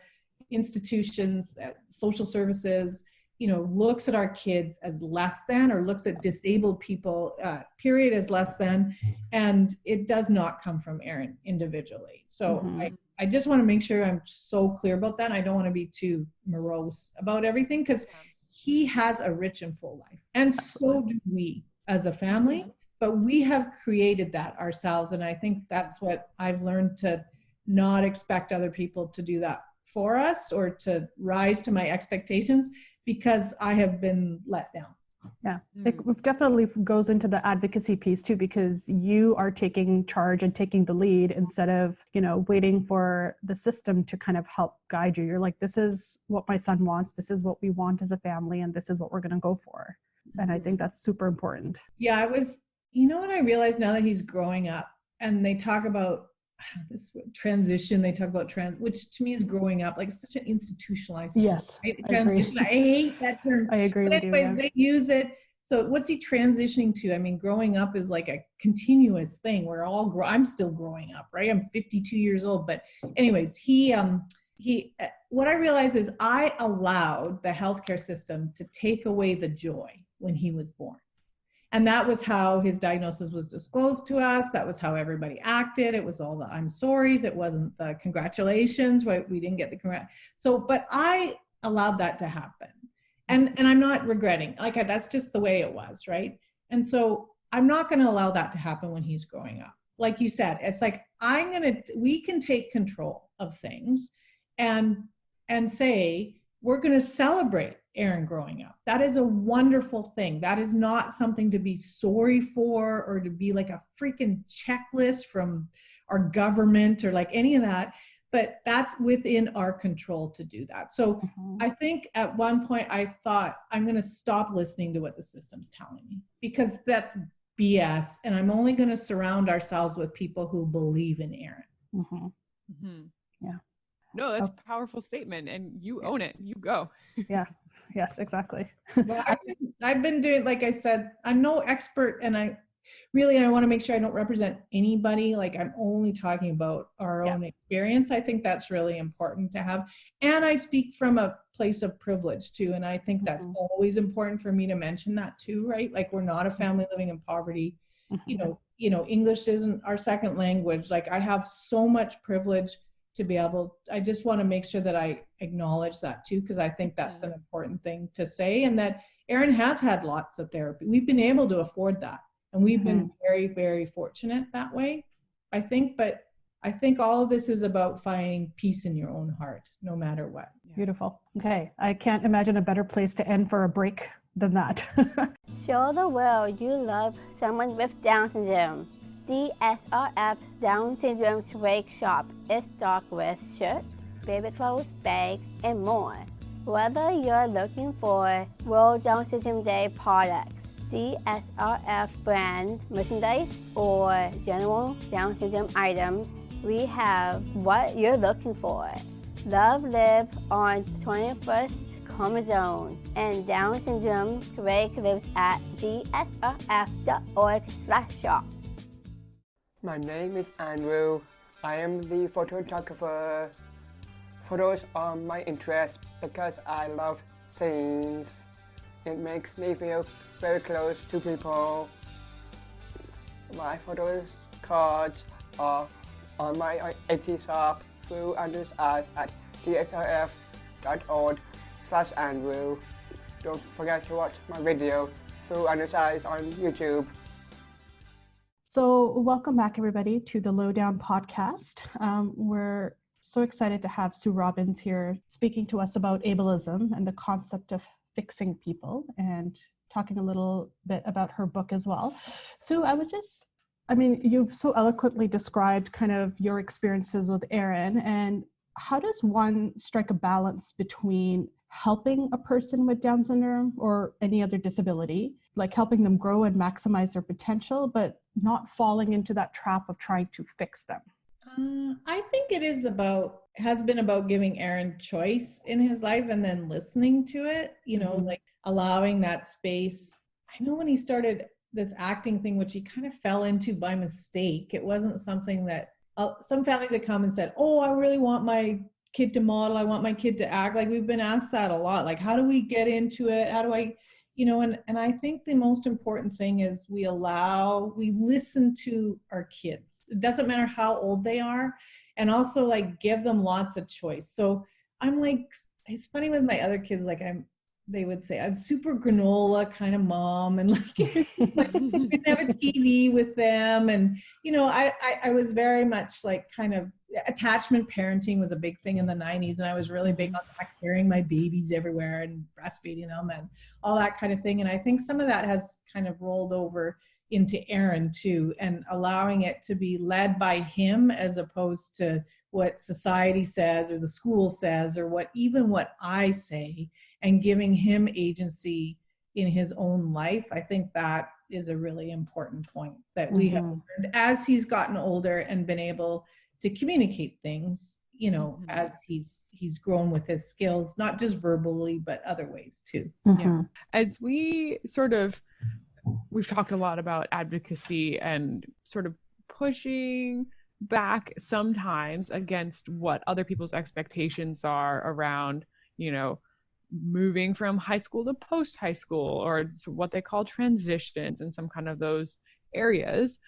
institutions, social services, looks at our kids as less than, or looks at disabled people, period, as less than. And it does not come from Aaron individually. So I just want to make sure I'm so clear about that. I don't want to be too morose about everything, because he has a rich and full life. And so do we as a family, but we have created that ourselves. And I think that's what I've learned, to not expect other people to do that for us or to rise to my expectations, because I have been let down. Yeah, it definitely goes into the advocacy piece too, because you are taking charge and taking the lead instead of, waiting for the system to kind of help guide you. You're like, this is what my son wants. This is what we want as a family. And this is what we're going to go for. And I think that's super important. Yeah, what I realize now that he's growing up, and they talk about this transition, they talk about which to me is growing up, like such an institutionalized term. Yes, right? Transition. I hate that term. I agree with anyways, you. They use it. So what's he transitioning to? I mean, growing up is like a continuous thing. I'm still growing up, right? I'm 52 years old. But anyways, what I realized is I allowed the healthcare system to take away the joy when he was born. And that was how his diagnosis was disclosed to us. That was how everybody acted. It was all the I'm sorry's. It wasn't the congratulations, right? We didn't get the but I allowed that to happen. And I'm not regretting, that's just the way it was, right? And so I'm not going to allow that to happen when he's growing up. Like you said, it's like, we can take control of things and say, we're going to celebrate Aaron growing up. That is a wonderful thing. That is not something to be sorry for, or to be like a freaking checklist from our government or like any of that. But that's within our control to do that. So I think at one point I thought, I'm going to stop listening to what the system's telling me, because that's BS. And I'm only going to surround ourselves with people who believe in Aaron. Yeah. No, that's a powerful statement, and you own it. You go. Yeah. Yes, exactly. Well, I've been doing, like I said, I'm no expert, and I want to make sure I don't represent anybody. Like, I'm only talking about our own experience. I think that's really important to have. And I speak from a place of privilege too. And I think that's always important for me to mention that too, right? Like, we're not a family living in poverty. English isn't our second language. Like, I have so much privilege to be able, I just want to make sure that I acknowledge that too, because I think that's an important thing to say. And that Aaron has had lots of therapy. We've been able to afford that. And we've been very, very fortunate that way, I think. But I think all of this is about finding peace in your own heart, no matter what. Beautiful. Okay. I can't imagine a better place to end for a break than that. Show the world you love someone with Down syndrome. DSRF Down Syndrome's Wake Shop is stocked with shirts, baby clothes, bags, and more. Whether you're looking for World Down Syndrome Day products, DSRF brand merchandise, or general Down syndrome items, we have what you're looking for. Love live on 21st chromosome, and Down syndrome Wake lives at dsrf.org/shop. My name is Andrew. I am the photographer. Photos are my interest because I love scenes. It makes me feel very close to people. My photos cards are on my Etsy shop through Andrew's eyes at dsrf.org/Andrew. Don't forget to watch my video through Andrew's eyes on YouTube. So welcome back, everybody, to the LowDOWN podcast. We're so excited to have Sue Robbins here speaking to us about ableism and the concept of fixing people, and talking a little bit about her book as well. Sue, you've so eloquently described kind of your experiences with Aaron, and how does one strike a balance between helping a person with Down syndrome or any other disability, like helping them grow and maximize their potential, but not falling into that trap of trying to fix them? I think it has been about giving Aaron choice in his life and then listening to it, like allowing that space. I know when he started this acting thing, which he kind of fell into by mistake, it wasn't something that some families had come and said, oh, I really want my kid to model. I want my kid to act. Like, we've been asked that a lot. Like, how do we get into it? How do I, and I think the most important thing is we listen to our kids. It doesn't matter how old they are, and also like give them lots of choice. So I'm like, it's funny with my other kids, like they would say I'm super granola kind of mom, and like we didn't have a TV with them, and I was very much like kind of attachment parenting was a big thing in the 90s, and I was really big on carrying my babies everywhere and breastfeeding them and all that kind of thing. And I think some of that has kind of rolled over into Aaron too, and allowing it to be led by him as opposed to what society says or the school says or what I say, and giving him agency in his own life. I think that is a really important point that we have learned as he's gotten older and been able to communicate things, as he's grown with his skills, not just verbally, but other ways too. Yeah. As we've talked a lot about advocacy and sort of pushing back sometimes against what other people's expectations are around, moving from high school to post high school, or what they call transitions in some kind of those areas.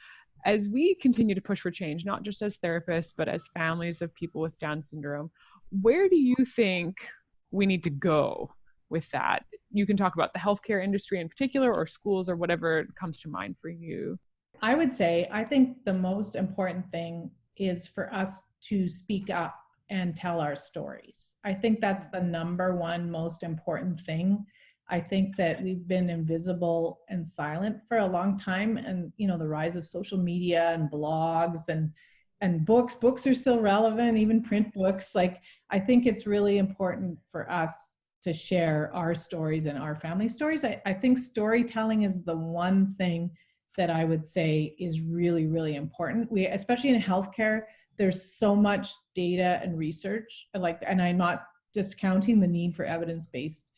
As we continue to push for change, not just as therapists, but as families of people with Down syndrome, where do you think we need to go with that? You can talk about the healthcare industry in particular, or schools, or whatever comes to mind for you. I would say, I think the most important thing is for us to speak up and tell our stories. I think that's the number one most important thing. I think that we've been invisible and silent for a long time, and the rise of social media and blogs and books are still relevant, even print books. Like, I think it's really important for us to share our stories and our family stories. I think storytelling is the one thing that I would say is really, really important. Especially in healthcare, there's so much data and research, and I'm not discounting the need for evidence-based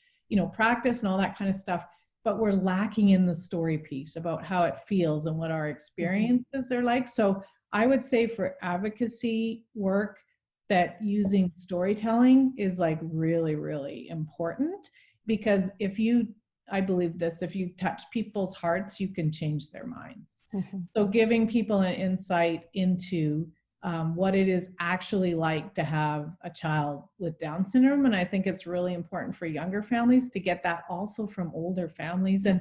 practice and all that kind of stuff, but we're lacking in the story piece about how it feels and what our experiences are like. So I would say for advocacy work, that using storytelling is like really, really important, because if you touch people's hearts, you can change their minds. So giving people an insight into what it is actually like to have a child with Down syndrome. And I think it's really important for younger families to get that also from older families. And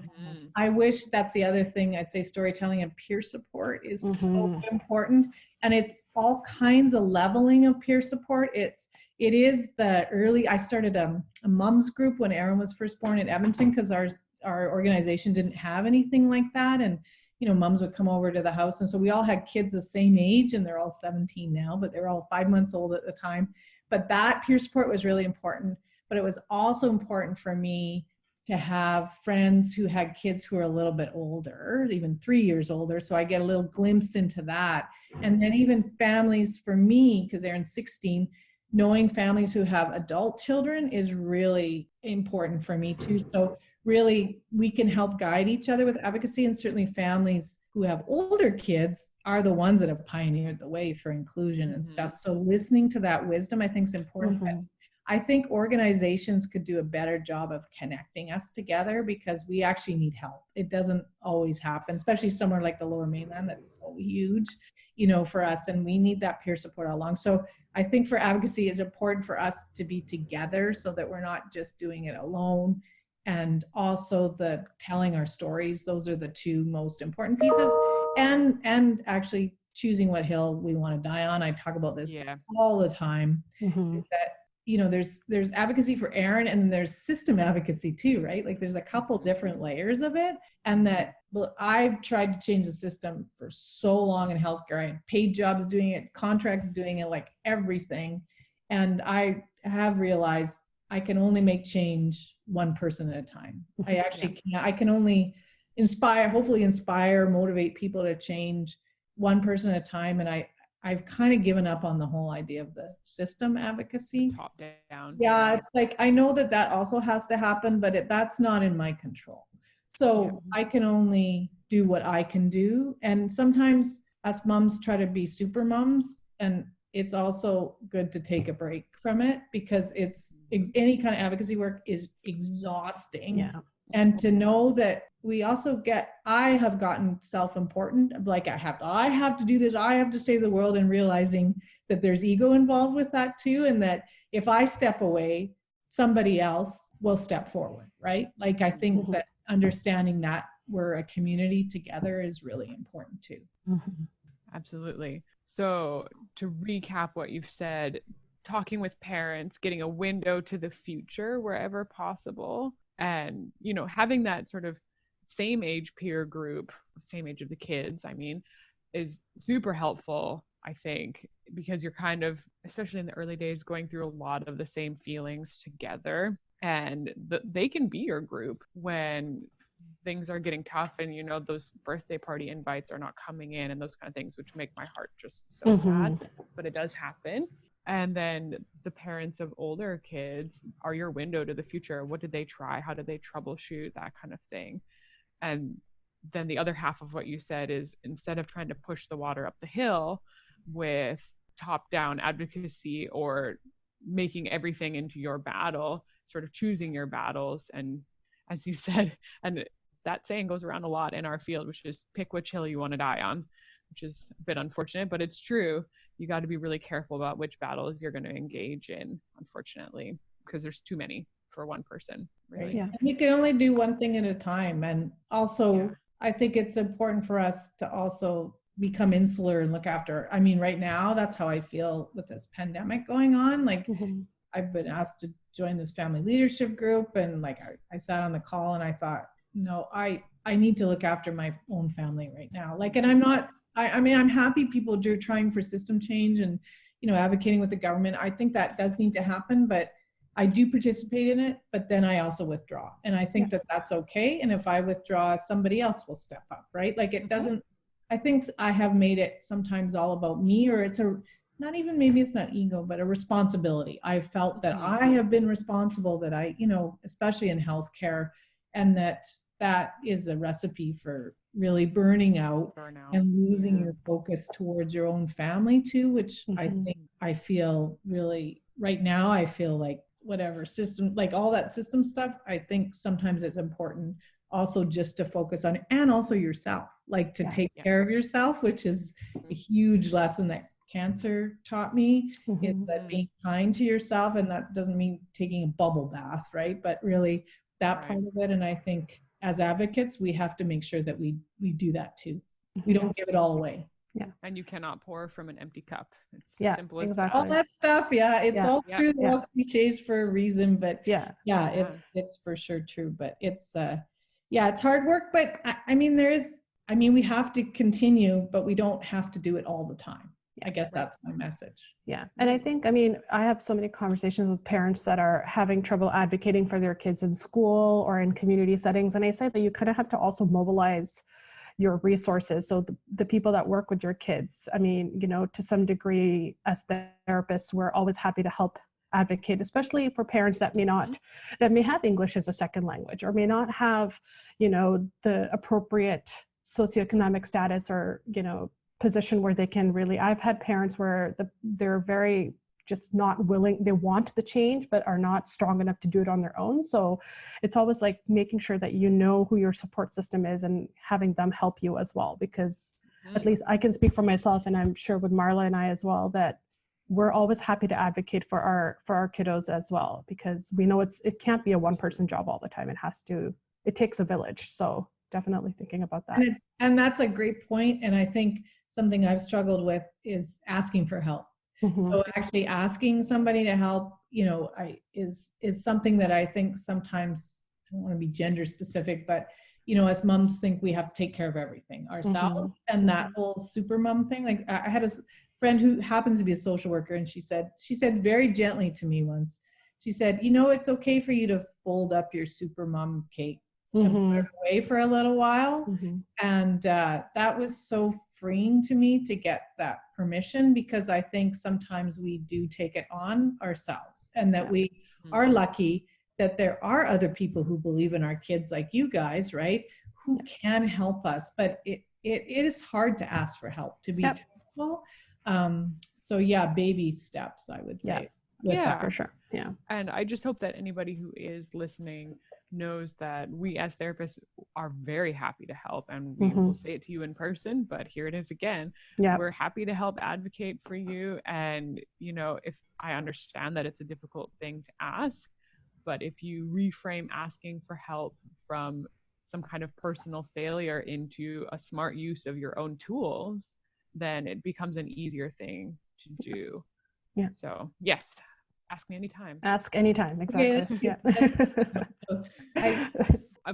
I wish that's the other thing I'd say, storytelling and peer support is so important. And it's all kinds of leveling of peer support. It is I started a mom's group when Aaron was first born in Edmonton, because our organization didn't have anything like that. And moms would come over to the house. And so we all had kids the same age, and they're all 17 now, but they were all 5 months old at the time. But that peer support was really important. But it was also important for me to have friends who had kids who are a little bit older, even 3 years older. So I get a little glimpse into that. And then even families for me, because they're in 16, knowing families who have adult children is really important for me too. So really, we can help guide each other with advocacy, and certainly families who have older kids are the ones that have pioneered the way for inclusion and stuff. So listening to that wisdom, I think, is important. But I think organizations could do a better job of connecting us together, because we actually need help. It doesn't always happen, especially somewhere like the Lower Mainland that's so huge, for us, and we need that peer support all along. So I think for advocacy, it's important for us to be together so that we're not just doing it alone. And also the telling our stories, those are the two most important pieces. And actually choosing what hill we want to die on. I talk about this all the time. Is that there's advocacy for Erin, and there's system advocacy too, right? Like there's a couple different layers of it. And that I've tried to change the system for so long in healthcare. I had paid jobs doing it, contracts doing it, like everything. And I have realized I can only make change one person at a time. I actually can't. I can only hopefully inspire, motivate people to change one person at a time. And I've kind of given up on the whole idea of the system advocacy. Top down. Yeah, it's like, I know that also has to happen, but that's not in my control. So I can only do what I can do. And sometimes us moms try to be super moms, and it's also good to take a break from it, because any kind of advocacy work is exhausting. Yeah. And to know that I have gotten self-important, like I have to do this, I have to save the world, and realizing that there's ego involved with that too. And that if I step away, somebody else will step forward, right? Like I think that understanding that we're a community together is really important too. Absolutely. So to recap what you've said, talking with parents, getting a window to the future wherever possible, and, having that sort of same age peer group, same age of the kids, is super helpful, I think, because you're kind of, especially in the early days, going through a lot of the same feelings together, and they can be your group when things are getting tough, and those birthday party invites are not coming in, and those kind of things, which make my heart just so sad, but it does happen. And then the parents of older kids are your window to the future. What did they try? How did they troubleshoot? That kind of thing. And then the other half of what you said is, instead of trying to push the water up the hill with top-down advocacy or making everything into your battle, sort of choosing your battles. And as you said, and that saying goes around a lot in our field, which is pick which hill you want to die on, which is a bit unfortunate, but it's true. You got to be really careful about which battles you're going to engage in, unfortunately, because there's too many for one person, really. Yeah. You can only do one thing at a time. And also, I think it's important for us to also become insular and look after. Right now, that's how I feel with this pandemic going on. Like, I've been asked to join this family leadership group, and like I sat on the call and I thought, no, I need to look after my own family right now. Like, and I'm happy people are trying for system change and, advocating with the government. I think that does need to happen, but I do participate in it, but then I also withdraw. And I think that that's okay. And if I withdraw, somebody else will step up, right? Like it doesn't, I think I have made it sometimes all about me, or it's maybe it's not ego, but a responsibility. I felt that I have been responsible, that I, especially in healthcare, and that is a recipe for really burning out and losing your focus towards your own family too, which I feel really right now, I feel like whatever system, like all that system stuff, I think sometimes it's important also just to focus on it, and also yourself, like to take care of yourself, which is a huge lesson that cancer taught me, is that being kind to yourself. And that doesn't mean taking a bubble bath, right? But really that part of it. And I think as advocates, we have to make sure that we do that too. We don't give it all away. Yeah. And you cannot pour from an empty cup. It's as simple as exactly. All that stuff. Yeah. It's all true. They're all cliches for a reason, but it's for sure true. But it's, it's hard work, but there is, I mean, we have to continue, but we don't have to do it all the time. I guess that's my message. Yeah. And I think, I mean, I have so many conversations with parents that are having trouble advocating for their kids in school or in community settings. And I say that you kind of have to also mobilize your resources. So the people that work with your kids, I mean, you know, to some degree as therapists, we're always happy to help advocate, especially for parents that may have English as a second language or may not have, you know, the appropriate socioeconomic status or, you know, position where they can really, I've had parents where they're very just not willing, they want the change, but are not strong enough to do it on their own. So it's always like making sure that you know who your support system is and having them help you as well, because at least I can speak for myself, and I'm sure with Marla and I as well, that we're always happy to advocate for our kiddos as well, because we know it can't be a one-person job all the time. It takes a village. So definitely thinking about that. And that's a great point. And I think something I've struggled with is asking for help. So actually asking somebody to help, you know, is something that I think sometimes, I don't want to be gender specific, but, you know, as moms think we have to take care of everything ourselves. And that whole super mom thing, like I had a friend who happens to be a social worker, and she said very gently to me once, she said, you know, it's okay for you to fold up your super mom cake and put it away for a little while. And that was so freeing to me to get that permission, because I think sometimes we do take it on ourselves, and that we are lucky that there are other people who believe in our kids like you guys, right, who can help us. But it is hard to ask for help, to be truthful. So yeah, baby steps, I would say. Yeah, for sure. Yeah. And I just hope that anybody who is listening knows that we as therapists are very happy to help, and we will say it to you in person, but here it is again. We're happy to help advocate for you. And, you know, if I understand that it's a difficult thing to ask, but if you reframe asking for help from some kind of personal failure into a smart use of your own tools, then it becomes an easier thing to do. Yeah. So yes, ask me anytime. Ask anytime. Exactly.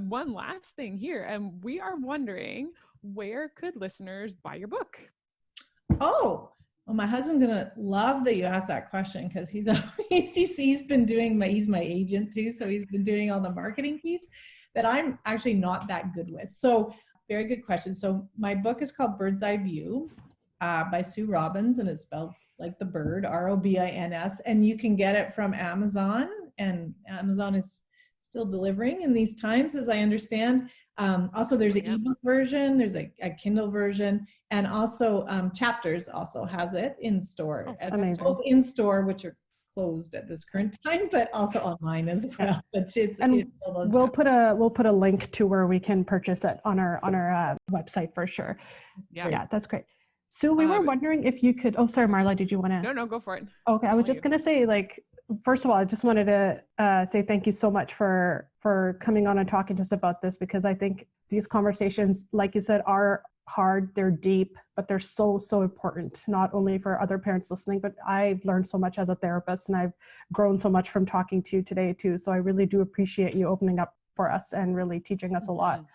One last thing here, and we are wondering, where could listeners buy your book? Oh, well, my husband's gonna love that you asked that question, because he's been doing he's my agent too, so he's been doing all the marketing piece that I'm actually not that good with. So very good question. So my book is called Bird's Eye View by Sue Robbins, and it's spelled like the bird, Robins, and you can get it from Amazon, and Amazon is still delivering in these times, as I understand. Also, there's an ebook version, there's a Kindle version, and also Chapters also has it in store. Both in store, which are closed at this current time, but also online as well. But we'll put a link to where we can purchase it on our website for sure. Yeah, that's great. So we were wondering if you could, oh, sorry, Marla, did you want to? No, go for it. Okay, I was just going to say, like, first of all, I just wanted to say thank you so much for coming on and talking to us about this, because I think these conversations, like you said, are hard, they're deep, but they're so, so important, not only for other parents listening, but I've learned so much as a therapist, and I've grown so much from talking to you today too. So I really do appreciate you opening up for us and really teaching us a lot.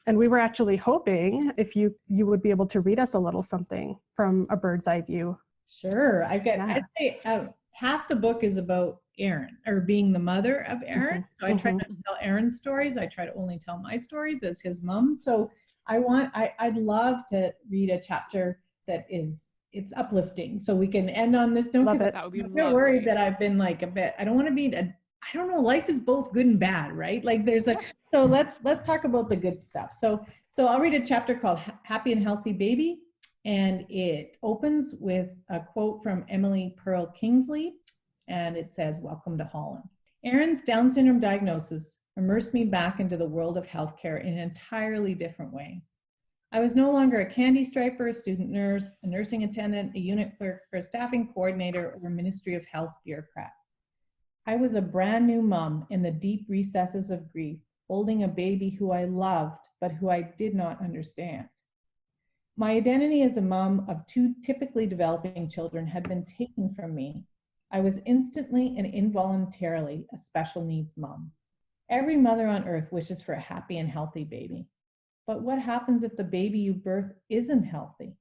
And we were actually hoping if you would be able to read us a little something from A Bird's Eye View. Sure. I'd say half the book is about Aaron, or being the mother of Aaron. So I try not to tell Aaron's stories. I try to only tell my stories as his mom. So I'd love to read a chapter that it's uplifting. So we can end on this note, because I'm worried that I've been like I don't want to be I don't know, life is both good and bad, right? Like so let's talk about the good stuff. So I'll read a chapter called Happy and Healthy Baby. And it opens with a quote from Emily Pearl Kingsley. And it says, "Welcome to Holland. Aaron's Down syndrome diagnosis immersed me back into the world of healthcare in an entirely different way. I was no longer a candy striper, a student nurse, a nursing attendant, a unit clerk, or a staffing coordinator, or a Ministry of Health bureaucrat. I was a brand new mom in the deep recesses of grief, holding a baby who I loved, but who I did not understand. My identity as a mom of two typically developing children had been taken from me. I was instantly and involuntarily a special needs mom. Every mother on earth wishes for a happy and healthy baby. But what happens if the baby you birth isn't healthy?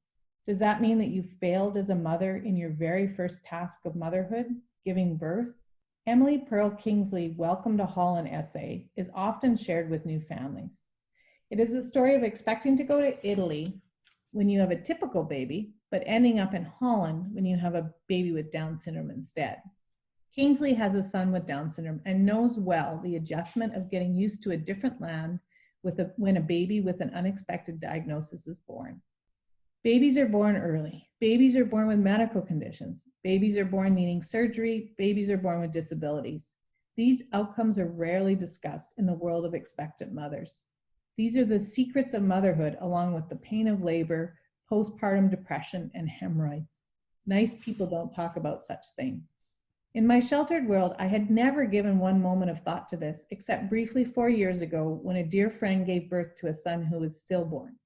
Does that mean that you failed as a mother in your very first task of motherhood, giving birth? Emily Pearl Kingsley Welcome to Holland essay is often shared with new families. It is the story of expecting to go to Italy when you have a typical baby, but ending up in Holland when you have a baby with Down syndrome instead. Kingsley has a son with Down syndrome and knows well the adjustment of getting used to a different land when a baby with an unexpected diagnosis is born. Babies are born early. Babies are born with medical conditions. Babies are born needing surgery. Babies are born with disabilities. These outcomes are rarely discussed in the world of expectant mothers. These are the secrets of motherhood, along with the pain of labor, postpartum depression, and hemorrhoids. Nice people don't talk about such things. In my sheltered world, I had never given one moment of thought to this, except briefly 4 years ago when a dear friend gave birth to a son who was stillborn.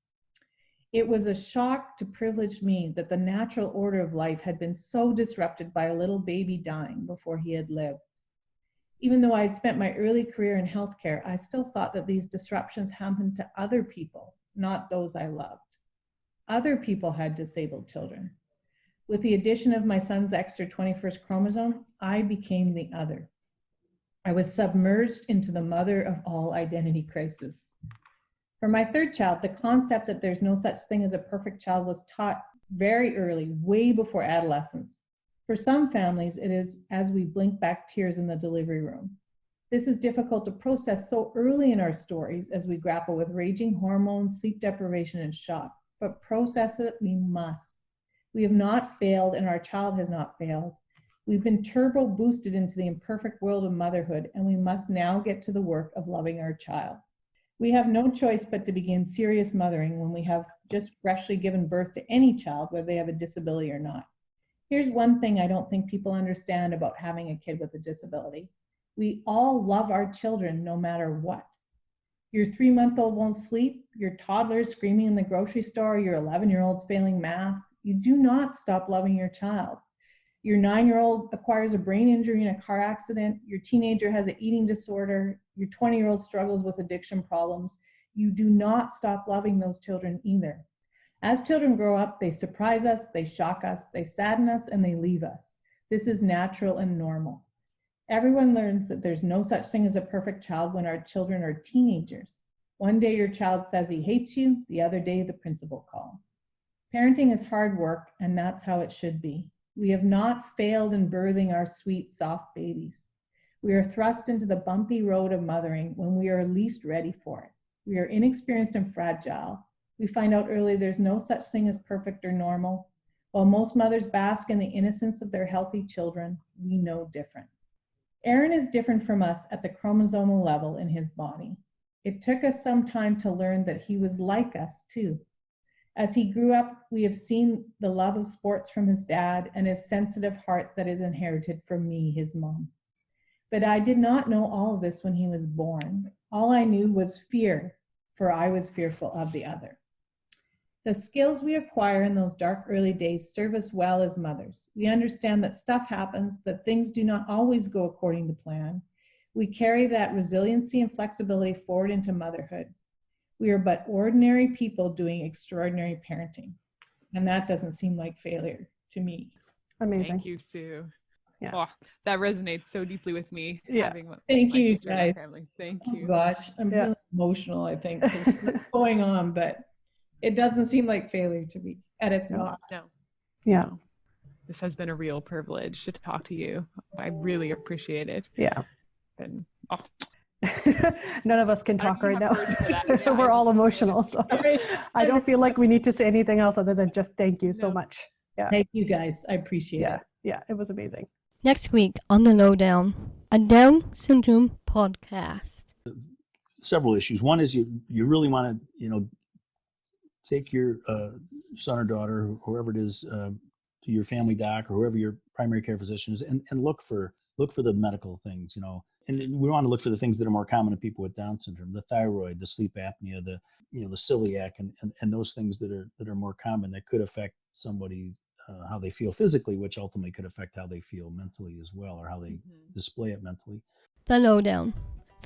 It was a shock to privileged me that the natural order of life had been so disrupted by a little baby dying before he had lived. Even though I had spent my early career in healthcare, I still thought that these disruptions happened to other people, not those I loved. Other people had disabled children. With the addition of my son's extra 21st chromosome, I became the other. I was submerged into the mother of all identity crisis. For my third child, the concept that there's no such thing as a perfect child was taught very early, way before adolescence. For some families, it is as we blink back tears in the delivery room. This is difficult to process so early in our stories as we grapple with raging hormones, sleep deprivation, and shock. But process it, we must. We have not failed, and our child has not failed. We've been turbo boosted into the imperfect world of motherhood, and we must now get to the work of loving our child. We have no choice but to begin serious mothering when we have just freshly given birth to any child, whether they have a disability or not. Here's one thing I don't think people understand about having a kid with a disability. We all love our children no matter what. Your 3-month-old won't sleep, your toddler is screaming in the grocery store, your 11-year-old's failing math. You do not stop loving your child. Your 9-year-old acquires a brain injury in a car accident, your teenager has an eating disorder, your 20-year-old struggles with addiction problems. You do not stop loving those children either. As children grow up, they surprise us, they shock us, they sadden us, and they leave us. This is natural and normal. Everyone learns that there's no such thing as a perfect child when our children are teenagers. One day your child says he hates you, the other day the principal calls. Parenting is hard work, and that's how it should be. We have not failed in birthing our sweet, soft babies. We are thrust into the bumpy road of mothering when we are least ready for it. We are inexperienced and fragile. We find out early there's no such thing as perfect or normal. While most mothers bask in the innocence of their healthy children, we know different. Aaron is different from us at the chromosomal level in his body. It took us some time to learn that he was like us too. As he grew up, we have seen the love of sports from his dad and his sensitive heart that is inherited from me, his mom. But I did not know all of this when he was born. All I knew was fear, for I was fearful of the other. The skills we acquire in those dark early days serve us well as mothers. We understand that stuff happens, that things do not always go according to plan. We carry that resiliency and flexibility forward into motherhood. We are but ordinary people doing extraordinary parenting. And that doesn't seem like failure to me. Amazing. Thank you, Sue. Yeah. Oh, that resonates so deeply with me. Yeah. Having Thank my you, sister and my guys. family. Thank Oh you. gosh, I'm really emotional, I think, with what's going on, but it doesn't seem like failure to me, and it's not. No. Yeah. This has been a real privilege to talk to you. I really appreciate it. Yeah. And None of us can I don't talk right even now. have words for that. Yeah, We're I all just- emotional. So Yeah. I don't feel like we need to say anything else other than just thank you so No. much. Yeah. Thank you guys, I appreciate Yeah. it. Yeah. It was amazing. Next week on the Lowdown, a Down syndrome podcast. Several issues. One is you really want to, take your son or daughter, whoever it is, to your family doc or whoever your primary care physician is, and look for the medical things, And we want to look for the things that are more common in people with Down syndrome: the thyroid, the sleep apnea, the celiac, and those things that are more common that could affect somebody how they feel physically, which ultimately could affect how they feel mentally as well, or how they display it mentally. The Lowdown,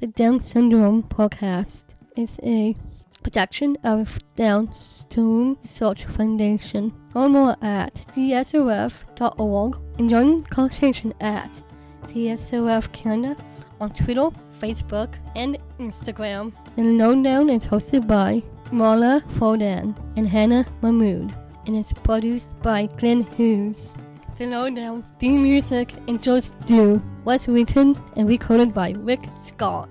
the Down syndrome podcast, is a Protection of Down Research Foundation. Learn more at dsof.org and join the conversation at DSOF Canada on Twitter, Facebook, and Instagram. The LowDOWN is hosted by Marla Fodan and Hannah Mahmood and is produced by Glenn Hughes. The LowDOWN theme music and Just Do was written and recorded by Rick Scott.